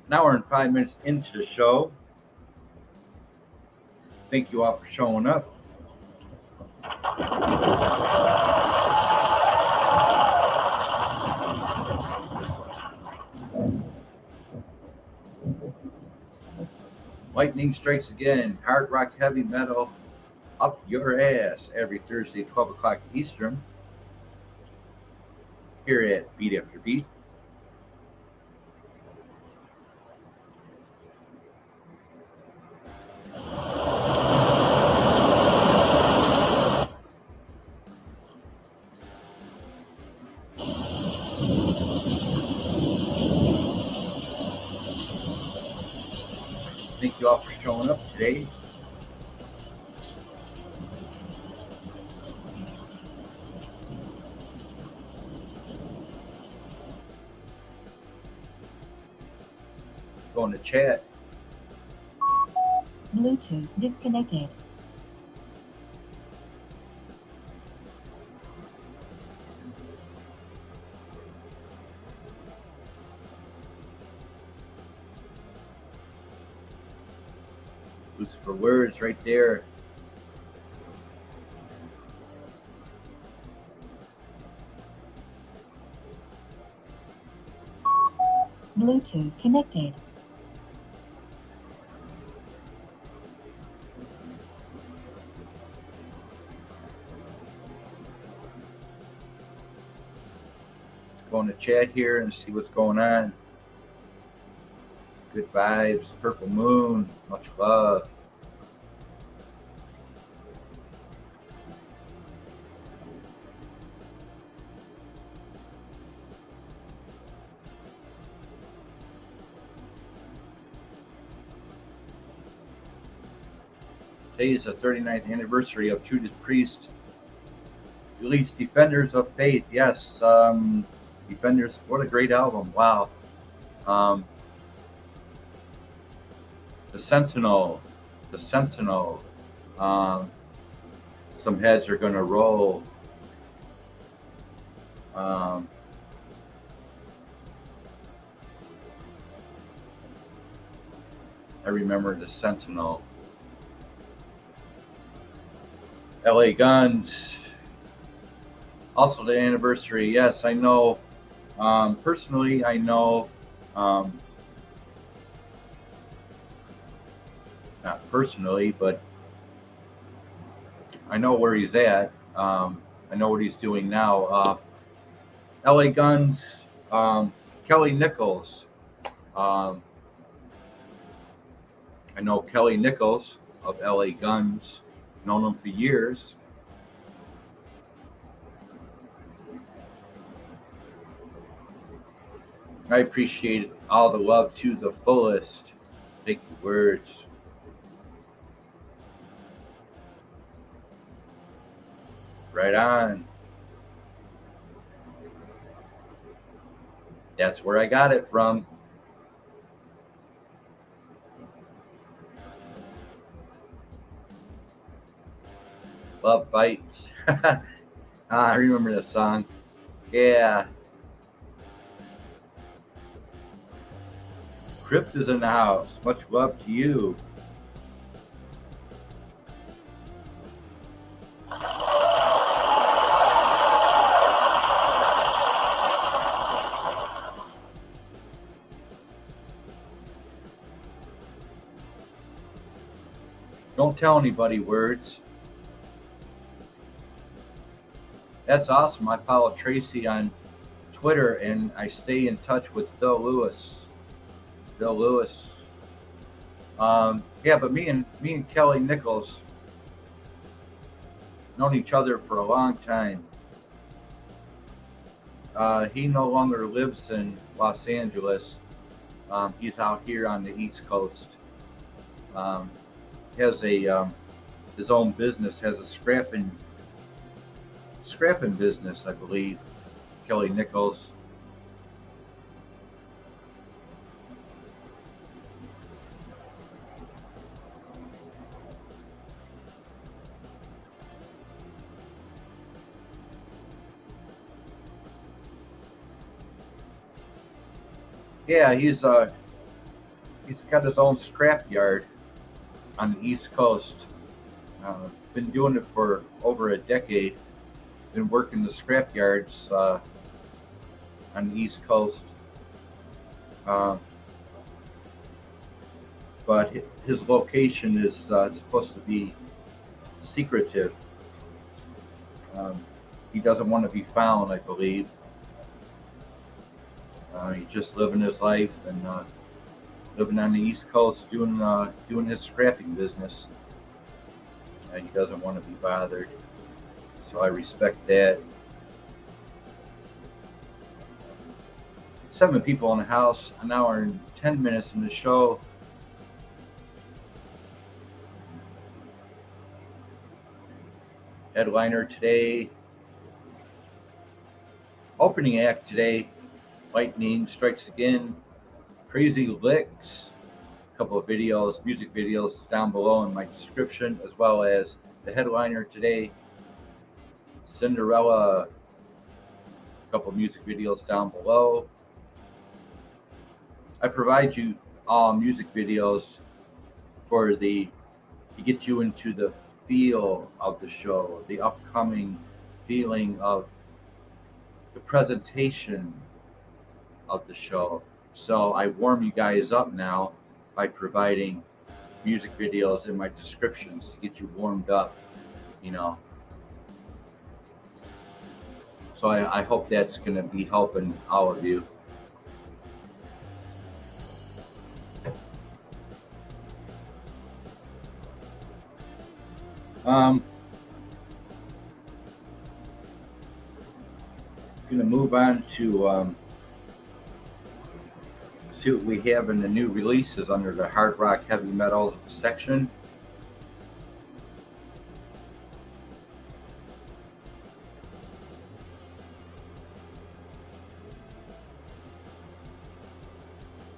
An hour and 5 minutes into the show. Thank you all for showing up. Lightning Strikes Again, hard rock heavy metal up your ass every Thursday, 12 o'clock Eastern, here at Beat After Beat. Thank you all for showing up today. Going to chat. Bluetooth disconnected. Loose for Words right there. Bluetooth connected. Going to chat here and see what's going on. Good vibes. Purple Moon. Much love. Today is the 39th anniversary of Judas Priest released Defenders of Faith. Yes, Defenders. What a great album! Wow. The Sentinel. The Sentinel. Some heads are gonna roll. I remember the Sentinel. LA Guns. Also the anniversary. Yes, I know. Personally, I know. Not personally, but I know where he's at. I know what he's doing now. LA Guns. Kelly Nichols. I know Kelly Nichols of LA Guns. Known him for years. I appreciate all the love to the fullest. Thank you, words. Right on. That's where I got it from. Love Bites. I remember the song. Yeah. Crypt is in the house. Much love to you. Don't tell anybody, words. That's awesome. I follow Tracy on Twitter and I stay in touch with Phil Lewis. Phil Lewis. Yeah, but me and Kelly Nichols known each other for a long time. He no longer lives in Los Angeles. He's out here on the East Coast. Has a his own business. Has a scrapping business, I believe. Kelly Nichols. Yeah, he's got his own scrap yard on the East Coast. Been doing it for over a decade. Been working the scrap yards on the East Coast. But his location is supposed to be secretive. He doesn't want to be found, I believe. He's just living his life and living on the East Coast, doing his scrapping business. He doesn't want to be bothered, so I respect that. 7 people in the house, an hour and 10 minutes in the show. Headliner today. Opening act today. Lightning Strikes Again. Crazy LIXX. A couple of videos, music videos down below in my description, as well as the headliner today, Cinderella. A couple of music videos down below. I provide you all music videos to get you into the feel of the show, the upcoming feeling of the presentation of the show. So I warm you guys up now by providing music videos in my descriptions to get you warmed up, So I hope that's going to be helping all of you. Um, Gonna move on to see what we have in the new releases under the hard rock heavy metal section.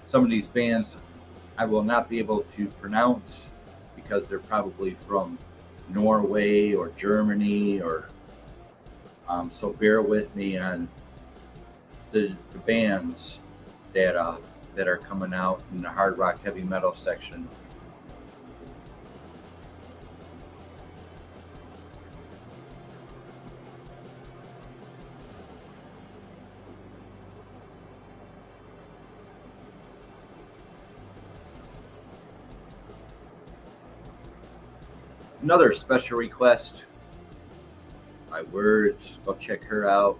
Some of these bands I will not be able to pronounce because they're probably from Norway or Germany, or so bear with me on the bands that are coming out in the hard rock heavy metal section. Another special request by Words. Go check her out.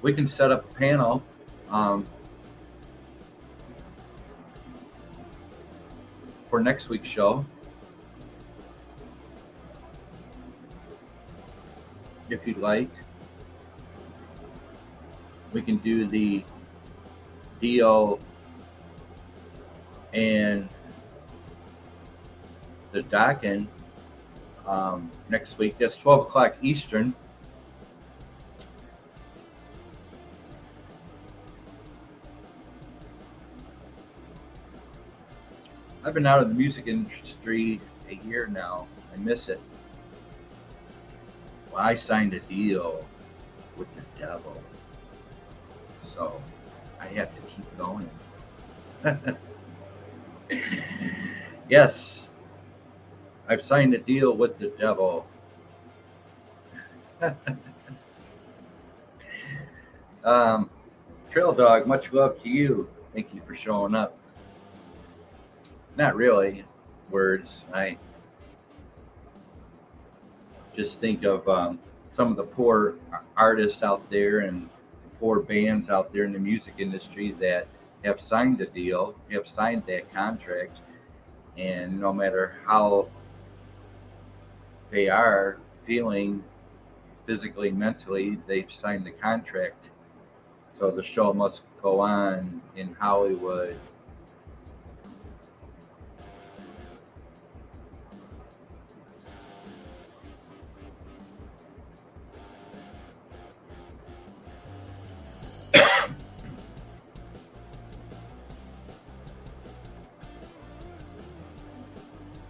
We can set up a panel. For next week's show, if you'd like. We can do the Dio and the Dokken next week. That's 12 o'clock Eastern. I've been out of the music industry a year now. I miss it. Well, I signed a deal with the devil, so I have to keep going. Yes, I've signed a deal with the devil. Trail Dog, much love to you. Thank you for showing up. Not really, Words. I just think of some of the poor artists out there and poor bands out there in the music industry that have signed the deal, have signed that contract, and no matter how they are feeling physically, mentally, they've signed the contract. So the show must go on in Hollywood.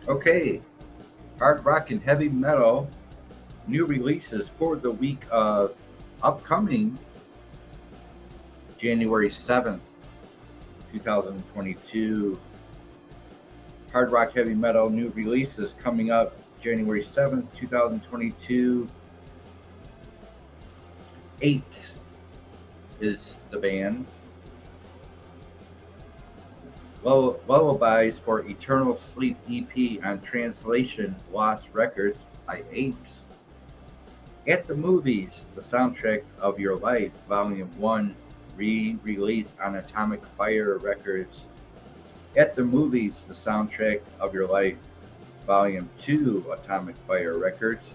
Okay, hard rock and heavy metal new releases for the week of upcoming January 7th, 2022. Hard rock heavy metal new releases coming up January 7th, 2022. 8 is the band. Lullabies for Eternal Sleep EP on Translation Lost Records by Apes. At the Movies, the soundtrack of your life, Volume 1, re-released on Atomic Fire Records. At the Movies, the soundtrack of your life, Volume 2, Atomic Fire Records.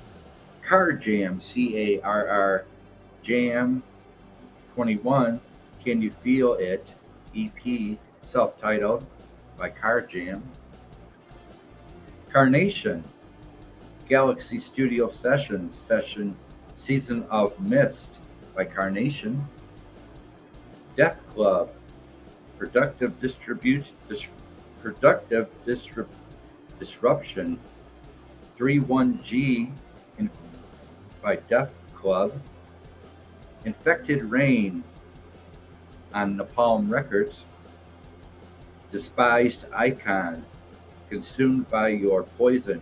Car Jam, CARR Jam 21, Can You Feel It EP, self-titled by Car Jam. Carnation, Galaxy Studio Sessions, Season of Mist by Carnation. Death Club, Productive Disruption, 31G by Death Club. Infected Rain on Napalm Records. Despised Icon, Consumed by Your Poison,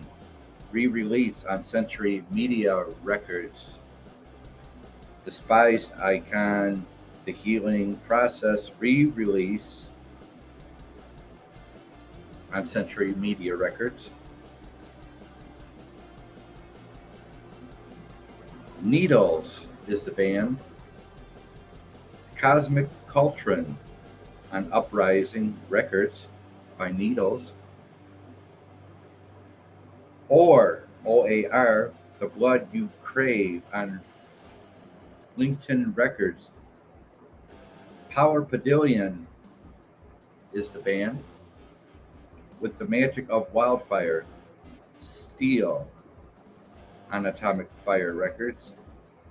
re-release on Century Media Records. Despised Icon, The Healing Process, re-release on Century Media Records. Needles is the band. Cosmic Cauldron on Uprising Records by Needles. or OAR, The Blood You Crave on LIXX Records. Power Pavilion is the band. With the Magic of Wildfire, Steel on Atomic Fire Records.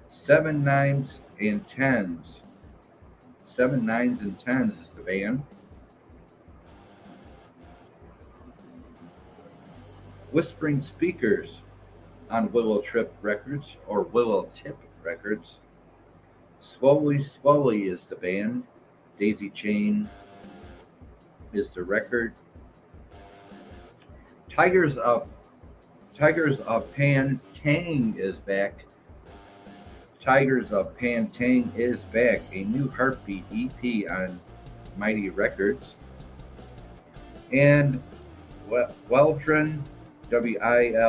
7 Nines and Tens. 7 Nines and Tens is the band. Whispering Speakers on Willow Tip Records or Willow Tip Records. Slowly Slowly is the band. Daisy Chain is the record. Tigers of Pan Tang is back. Tigers of Pan Tang is back. A new Heartbeat EP on Mighty Records. And Wildrun, Wilderun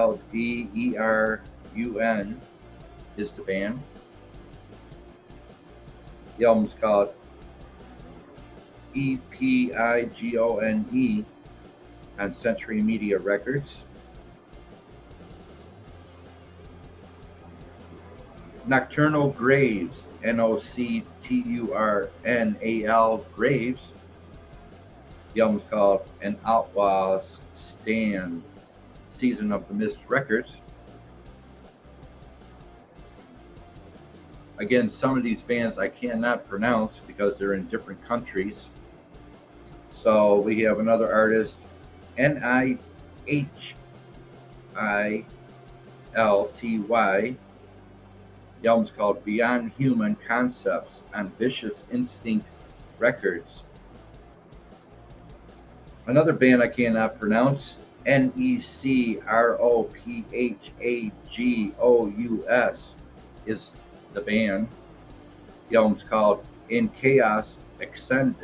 is the band. The album's called EPIGONE on Century Media Records. Nocturnal Graves, NOCTURNAL Graves. The album's called An Outlaw's Stand, Season of the Mist Records. Again, some of these bands I cannot pronounce because they're in different countries. So we have another artist, NIHILTY. The album's called Beyond Human Concepts on Vicious Instinct Records. Another band I cannot pronounce, NECROPHAGOUS is the band. The album's called In Chaos Ascend,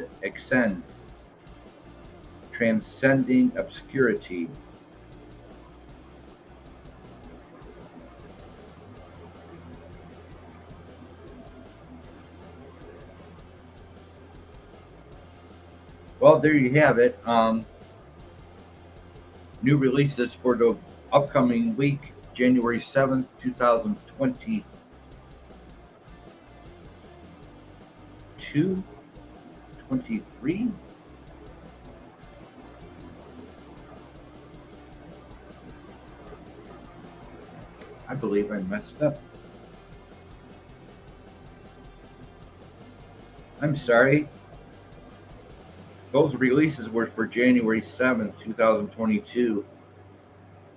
Transcending Obscurity. Well, there you have it. New releases for the upcoming week, January 7th, 2022, 23. I believe I messed up. I'm sorry. Those releases were for January 7th, 2022.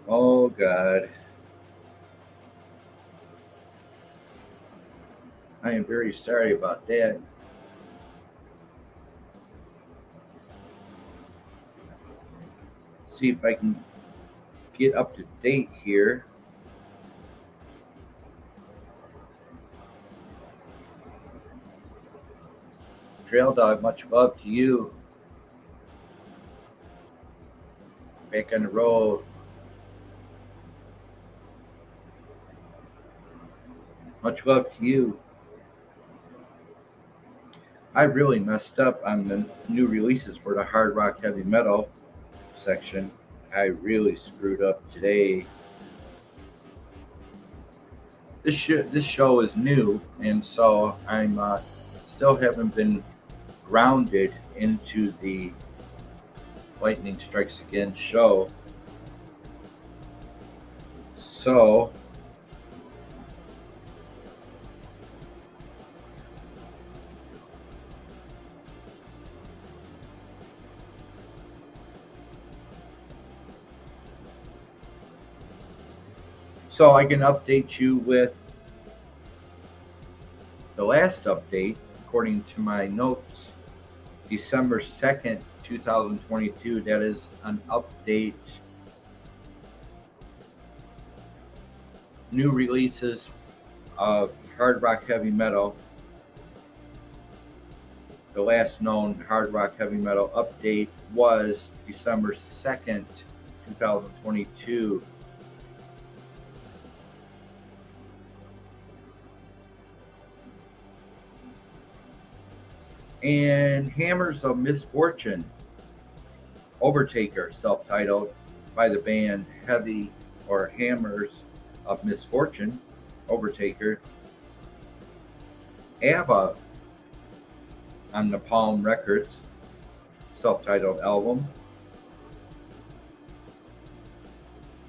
Oh, God. I am very sorry about that. See if I can get up to date here. Trail Dog, much love to you. Back on the road. Much love to you. I really messed up on the new releases for the hard rock heavy metal section. I really screwed up today. This show is new, and so I'm still haven't been grounded into the Lightning Strikes Again show. So I can update you with the last update according to my notes. December 2nd, 2022. That is an update. New releases of hard rock heavy metal. The last known hard rock heavy metal update was December 2nd, 2022. And Hammers of Misfortune, Overtaker, self-titled, by the band Heavy or Hammers of Misfortune, Overtaker. ABBA on Napalm Records, self-titled album.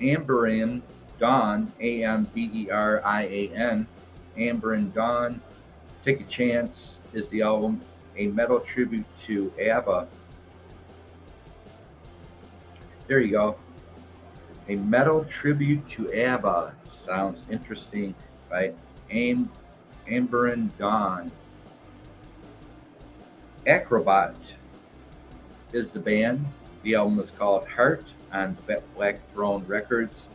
Amberin Dawn, Amberian, Amberin Dawn, Take a Chance is the album, a metal tribute to ABBA. There you go. A metal tribute to ABBA. Sounds interesting, right? Amberin Dawn. Acrobat is the band. The album is called Heart on Black Throne Records.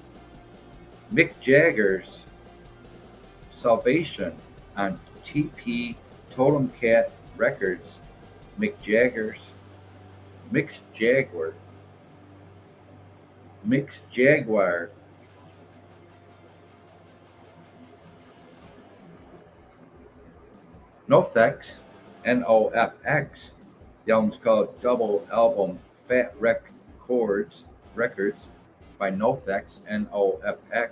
Mick Jagger's Salvation on TP Totem Cat Records. Mick Jagger's Mixed Jaguar. Mixed Jaguar. Nofx, Nofx. The album's called Double Album Fat Records by Nofx, Nofx.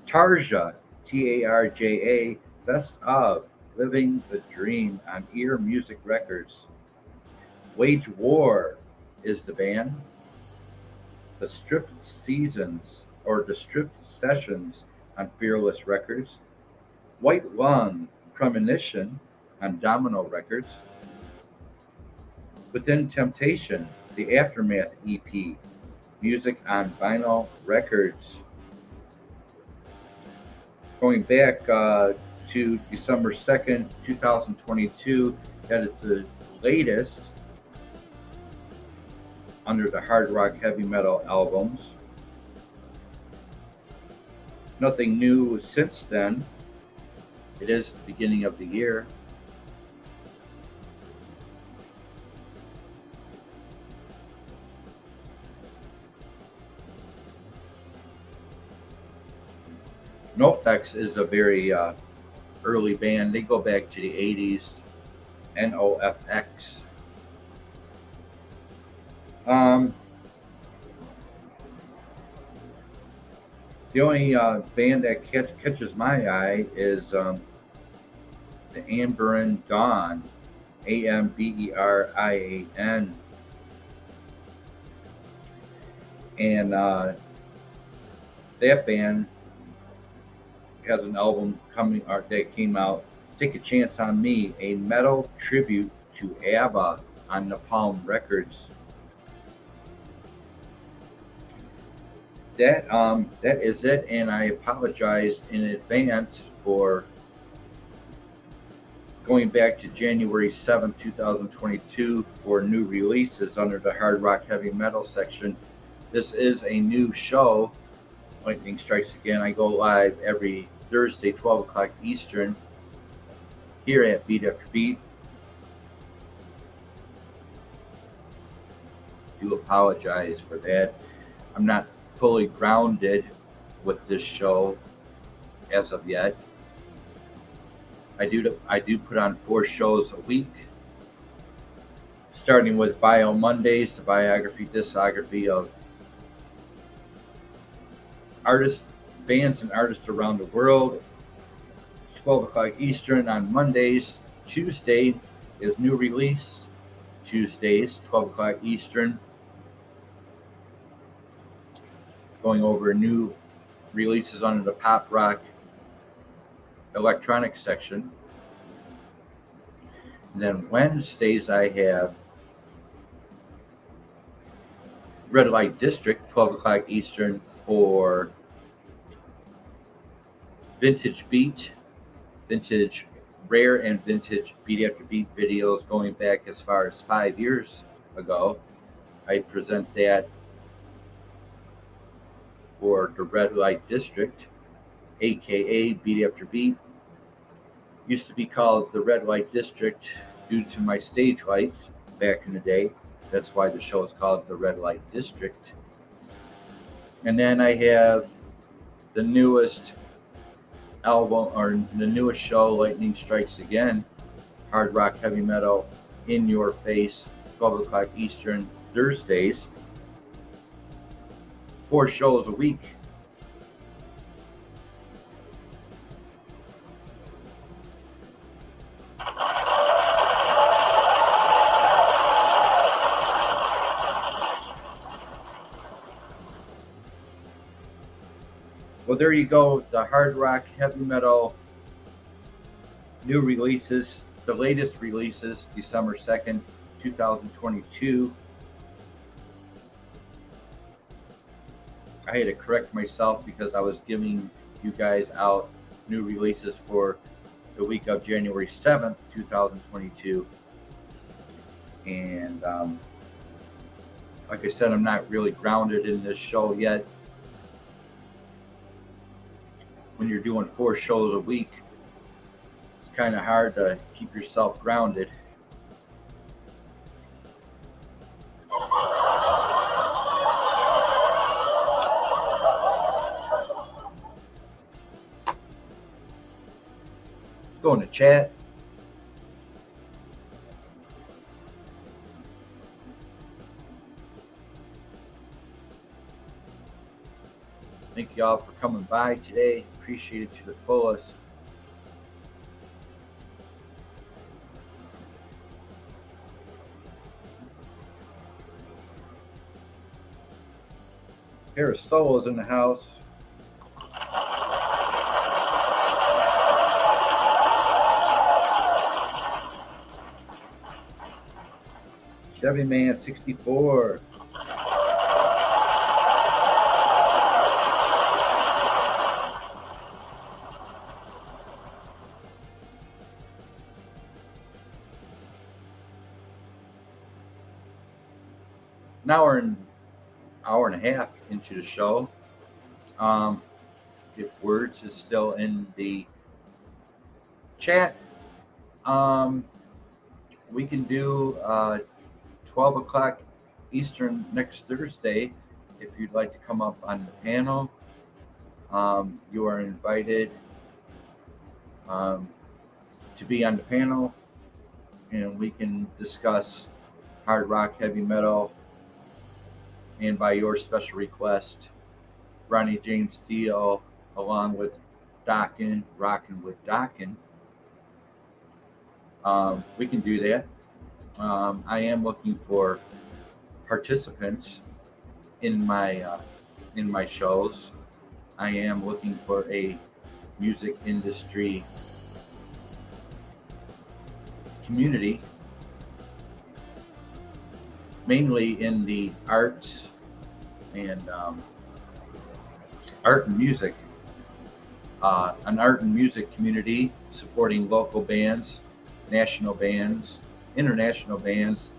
Tarja, Tarja, Best of Living the Dream on Ear Music Records. Wage War is the band. The Stripped Seasons or the Stripped Sessions on Fearless Records. White Lung Premonition on Domino Records. Within Temptation, the Aftermath EP, music on Vinyl Records. Going back to December 2nd, 2022, that is the latest under the hard rock heavy metal albums. Nothing new since then. It is the beginning of the year. Nofx is a very early band. They go back to the 80s. Nofx. The only band that catches my eye is the Amberin Dawn, Amberian. And that band has an album coming out that came out, Take a Chance on Me, a metal tribute to ABBA on Napalm Records. That is it, and I apologize in advance for going back to January 7th, 2022 for new releases under the hard rock heavy metal section. This is a new show. Lightning Strikes Again. I go live every Thursday, 12 o'clock Eastern, here at Beat After Beat. I do apologize for that. I'm not fully grounded with this show as of yet. I do put on 4 shows a week, starting with Bio Mondays, the biography, discography of artists, bands, and artists around the world. 12 o'clock Eastern on Mondays. Tuesday is new release. Tuesdays, 12 o'clock Eastern. Going over new releases under the pop rock electronic section. And then Wednesdays I have Red Light District, 12 o'clock Eastern, for vintage beat, vintage rare and vintage Beat After Beat videos going back as far as 5 years ago. I present that for the Red Light District, aka Beat After Beat. Used to be called the Red Light District due to my stage lights back in the day. That's why the show is called the Red Light District. And then I have the newest album, or the newest show, Lightning Strikes Again, hard rock heavy metal in your face, 12 o'clock Eastern, Thursdays. 4 shows a week. Well, there you go, the hard rock, heavy metal new releases, the latest releases, December 2nd, 2022. I had to correct myself because I was giving you guys out new releases for the week of January 7th, 2022. And like I said, I'm not really grounded in this show yet. When you're doing 4 shows a week, it's kind of hard to keep yourself grounded. Go in the chat. Thank y'all for coming by today. Appreciate it to the fullest. Pair of solos in the house. Chevy Man 64. An hour and a half into the show. If Words is still in the chat, we can do 12 o'clock Eastern next Thursday. If you'd like to come up on the panel, you are invited to be on the panel, and we can discuss hard rock, heavy metal, and by your special request, Ronnie James Dio, along with Rockin' with Dockin'. We can do that. I am looking for participants in my shows. I am looking for a music industry community, mainly in the arts and art and music. An art and music community supporting local bands, national bands, international bands,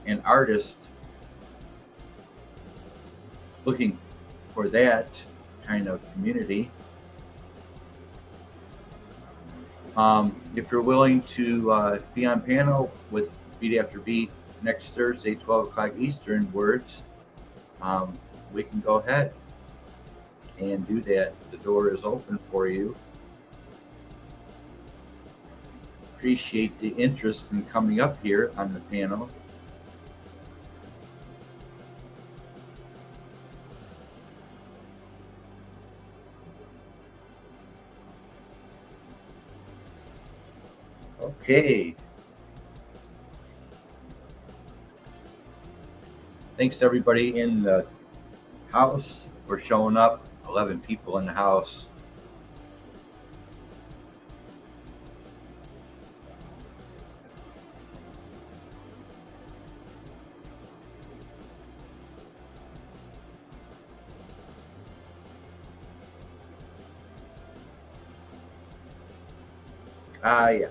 and artists looking for that kind of community. If you're willing to be on panel with Beat After Beat next Thursday, 12 o'clock Eastern, Words, we can go ahead and do that. The door is open for you. Appreciate the interest in coming up here on the panel. Okay. Thanks to everybody in the house for showing up. 11 people in the house. Yeah.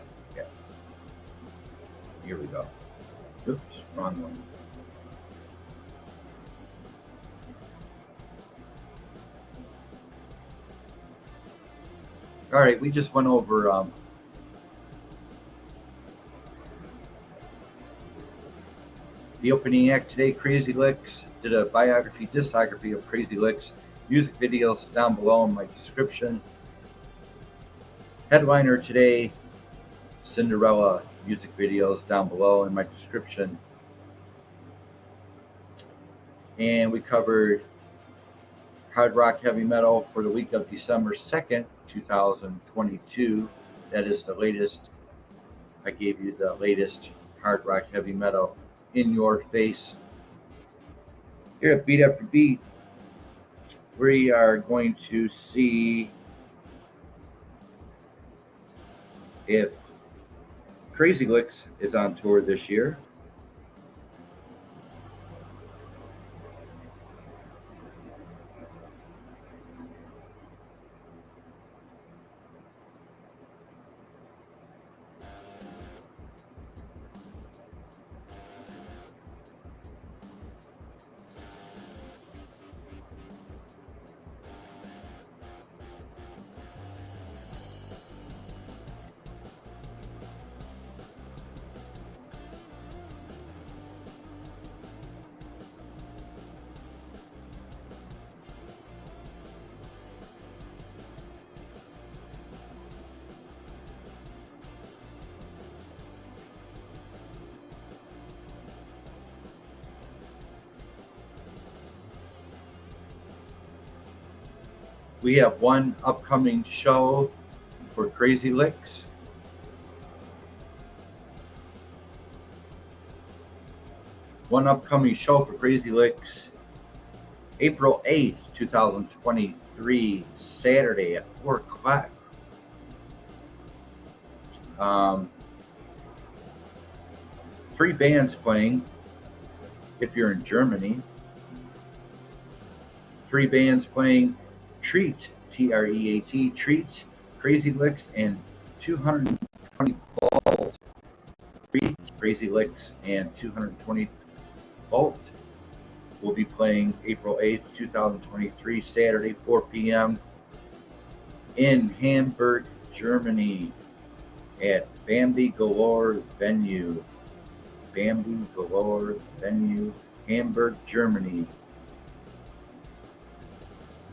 Here we go. Oops, wrong one. All right, we just went over the opening act today, Crazy LIXX. Did a biography, discography of Crazy LIXX. Music videos down below in my description. Headliner today, Cinderella. Music videos down below in my description. And we covered hard rock heavy metal for the week of December 2nd, 2022. That is the latest. I gave you the latest hard rock heavy metal in your face. Here at Beat After Beat, we are going to see if Crazy LIXX is on tour this year. We have one upcoming show for Crazy LIXX. One upcoming show for Crazy LIXX, April 8th, 2023, Saturday at 4 o'clock. Three bands playing if you're in Germany. Three bands playing: Treat, T-R-E-A-T, Treat, Crazy LIXX, and 220 Volt. Treat, Crazy LIXX, and 220 Volt will be playing April 8th, 2023, Saturday, 4 p.m. in Hamburg, Germany at Bambi Galore Venue. Bambi Galore Venue, Hamburg, Germany,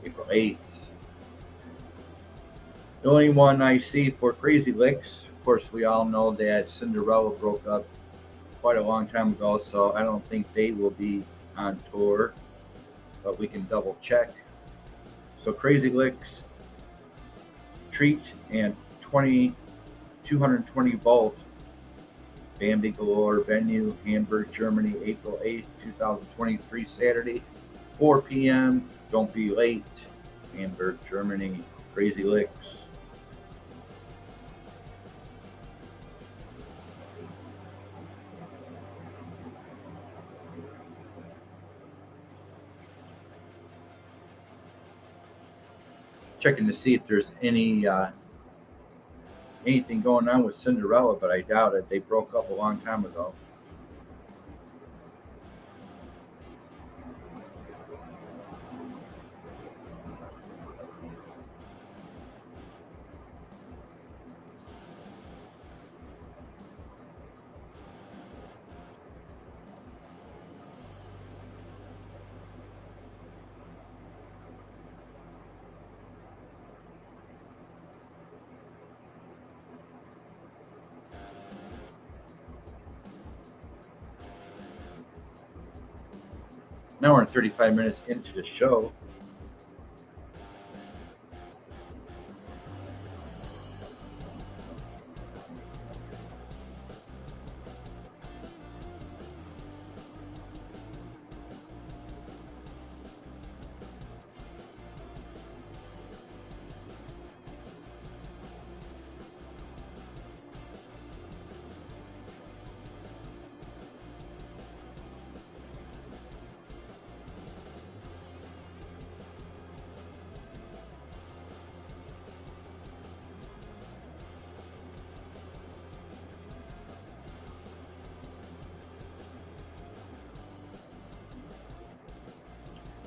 April 8th. The only one I see for Crazy LIXX, of course, we all know that Cinderella broke up quite a long time ago, so I don't think they will be on tour, but we can double check. So Crazy LIXX, Treat, and 220 Volt, Bambi Galore Venue, Hamburg, Germany, April 8th, 2023, Saturday, 4 p.m. Don't be late. Hamburg, Germany, Crazy LIXX. Checking to see if there's anything going on with Cinderella, but I doubt it. They broke up a long time ago. Now we're 35 minutes into the show.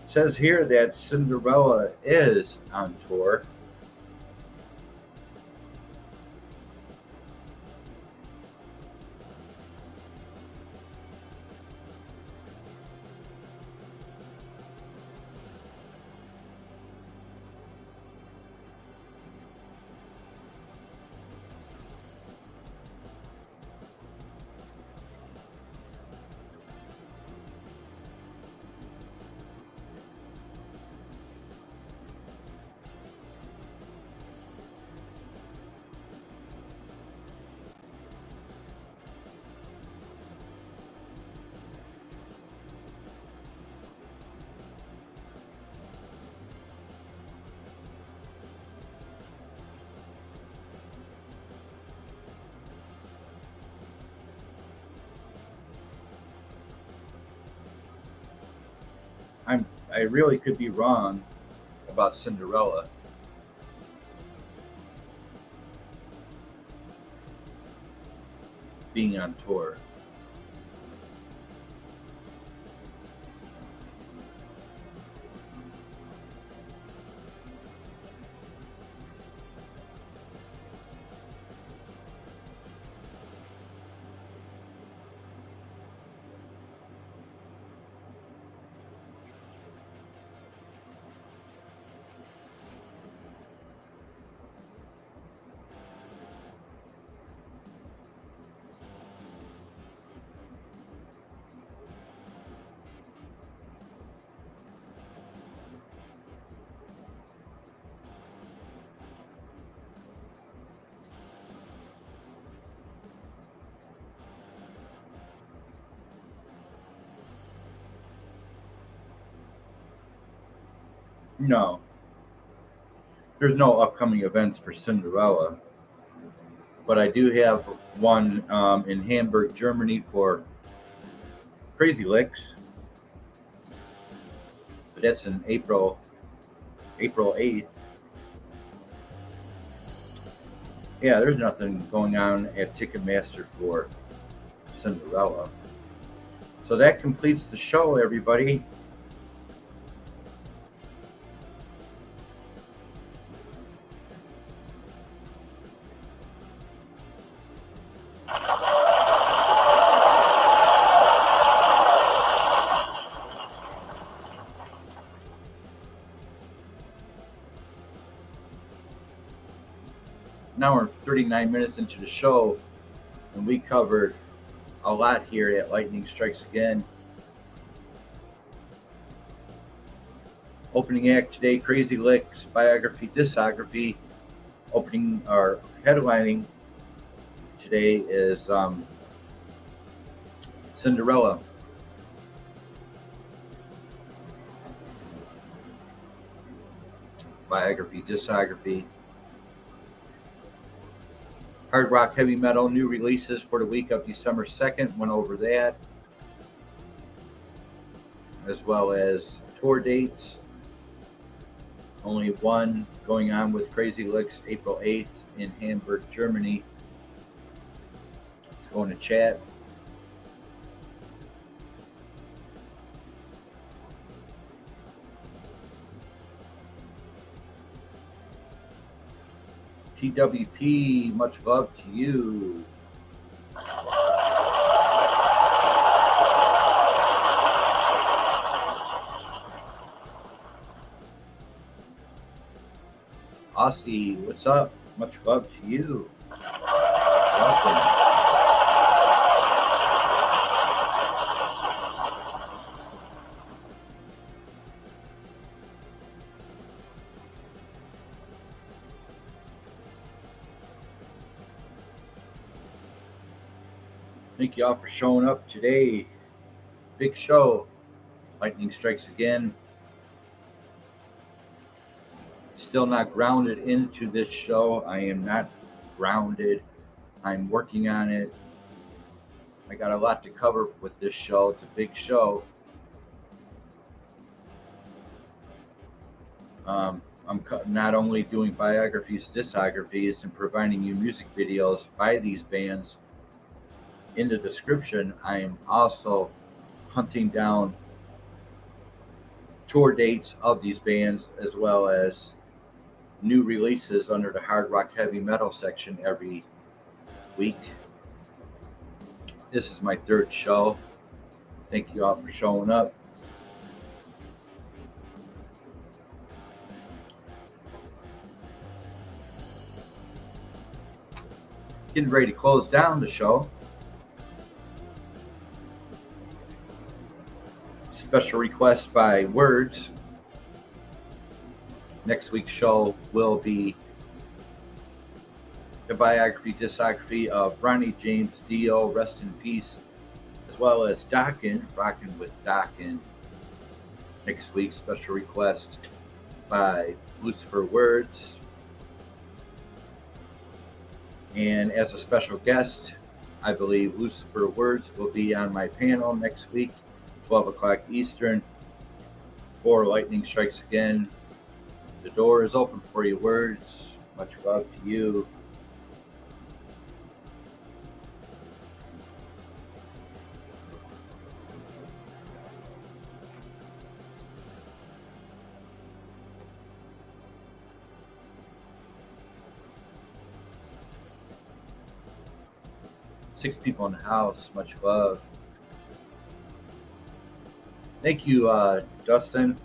It says here that Cinderella is on tour. I really could be wrong about Cinderella. Being on tour. No, there's no upcoming events for Cinderella, but I do have one in Hamburg, Germany for Crazy LIXX. But that's in April 8th. Yeah, there's nothing going on at Ticketmaster for Cinderella. So that completes the show, everybody. Now we're 39 minutes into the show, and we covered a lot here at Lightning Strikes Again. Opening act today, Crazy LIXX, biography, discography. Opening or headlining today is Cinderella. Biography, discography. Hard rock, heavy metal, new releases for the week of December 2nd. Went over that. As well as tour dates. Only one going on with Crazy LIXX, April 8th in Hamburg, Germany. Let's go into chat. TWP, much love to you. Aussie, what's up? Much love to you. Welcome. Thank you all for showing up today. Big show. Lightning Strikes Again. Still not grounded into this show. I am not grounded. I'm working on it. I got a lot to cover with this show. It's a big show. I'm not only doing biographies, discographies, and providing you music videos by these bands. In the description, I am also hunting down tour dates of these bands as well as new releases under the hard rock heavy metal section every week. This is my third show. Thank you all for showing up. Getting ready to close down the show. Special request by Words. Next week's show will be the biography, discography of Ronnie James Dio, rest in peace, as well as Dokken, rocking with Dokken. Next week's special request by Lucifer Words. And as a special guest, I believe Lucifer Words will be on my panel next week, 12 o'clock Eastern. For Lightning Strikes Again, the door is open for your words. Much love to you. Six people in the house. Much love. Thank you, Dustin.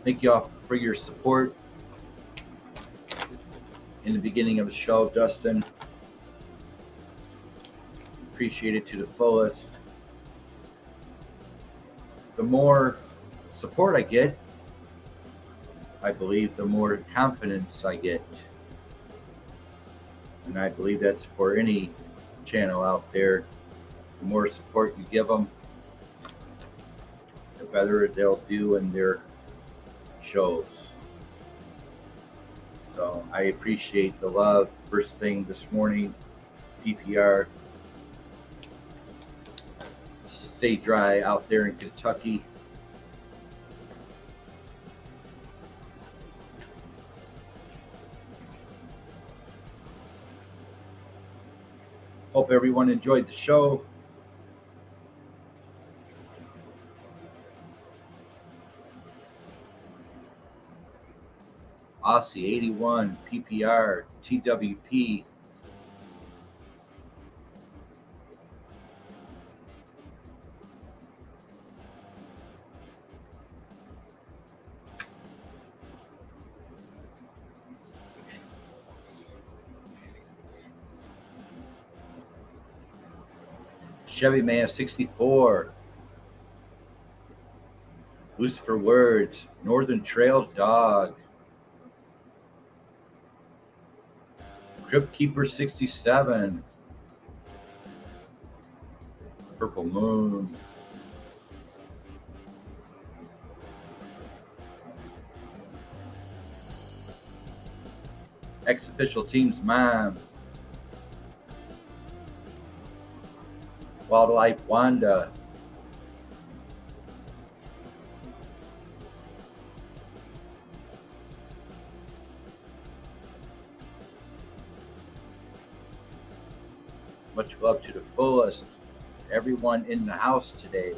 Thank you all for your support in the beginning of the show, Dustin. Appreciate it to the fullest. The more support I get, I believe the more confidence I get. And I believe that's for any channel out there. The more support you give them, the better they'll do in their shows. So I appreciate the love. First thing this morning, PPR. Stay dry out there in Kentucky. Hope everyone enjoyed the show. Aussie 81, PPR, TWP. Chevy Man 64. Loose for Words, Northern Trail Dog. Crypt Keeper 67. Purple Moon. Ex-Official Team's Mom. Wildlife Wanda. Much love to the fullest. Everyone in the house today.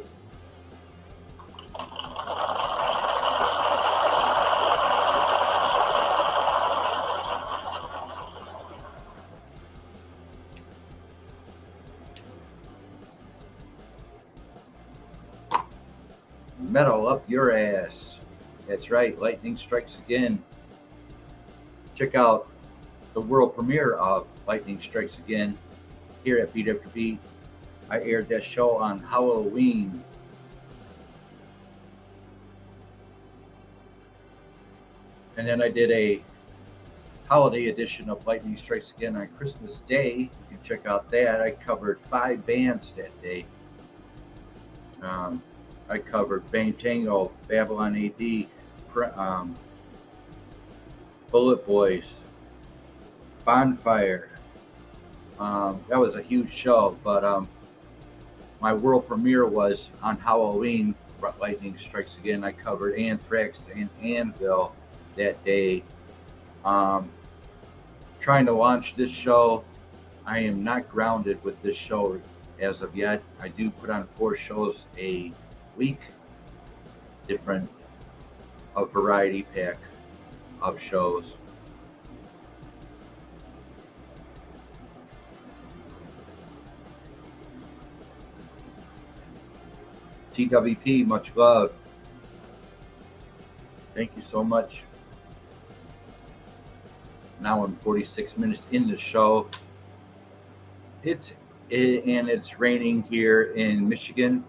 Metal up your ass. That's right, Lightning Strikes Again. Check out the world premiere of Lightning Strikes Again here at BEATAFTERBEAT. I aired that show on Halloween. And then I did a holiday edition of Lightning Strikes Again on Christmas Day. You can check out that. I covered 5 bands that day. I covered Bang Tango, Babylon AD, Bullet Boys, Bonfire. That was a huge show, but my world premiere was on Halloween, Lightning Strikes Again. I covered Anthrax and Anvil that day. Trying to launch this show. I am not grounded with this show as of yet. I do put on 4 shows a week, a variety pack of shows. TWP, much love. Thank you so much. Now I'm 46 minutes in the show. It's raining here in Michigan,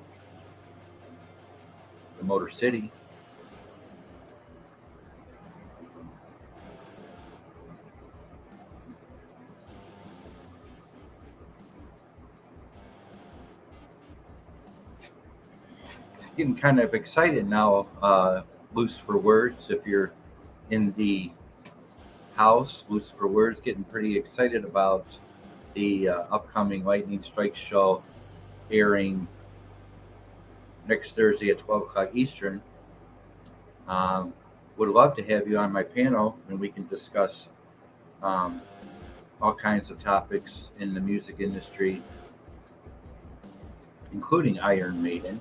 the Motor City. Getting kind of excited now, Loose for Words. If you're in the house, Loose for Words, getting pretty excited about the upcoming Lightning Strike show airing next Thursday at 12 o'clock Eastern. Would love to have you on my panel, and we can discuss all kinds of topics in the music industry, including Iron Maiden,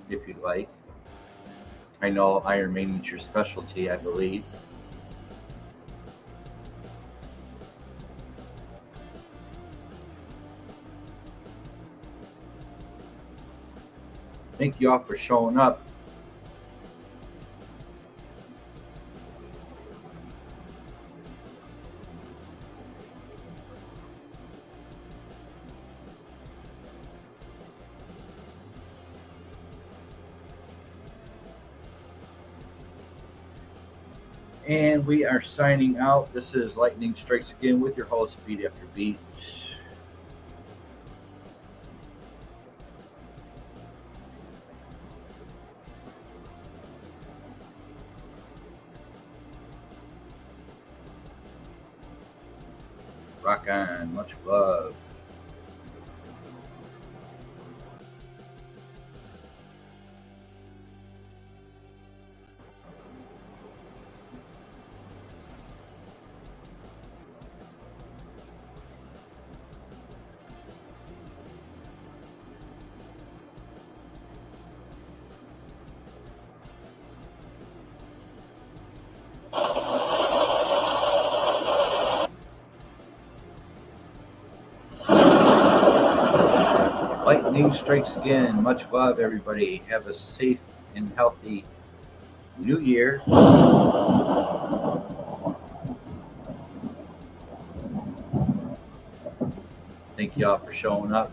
if you'd like. I know Iron Maiden's your specialty, I believe. Thank you all for showing up. And we are signing out. This is Lightning Strikes Again with your host, Beat After Beat. Rock on. Much love. Lightning Strikes Again. Much love, everybody. Have a safe and healthy New Year. Thank y'all for showing up.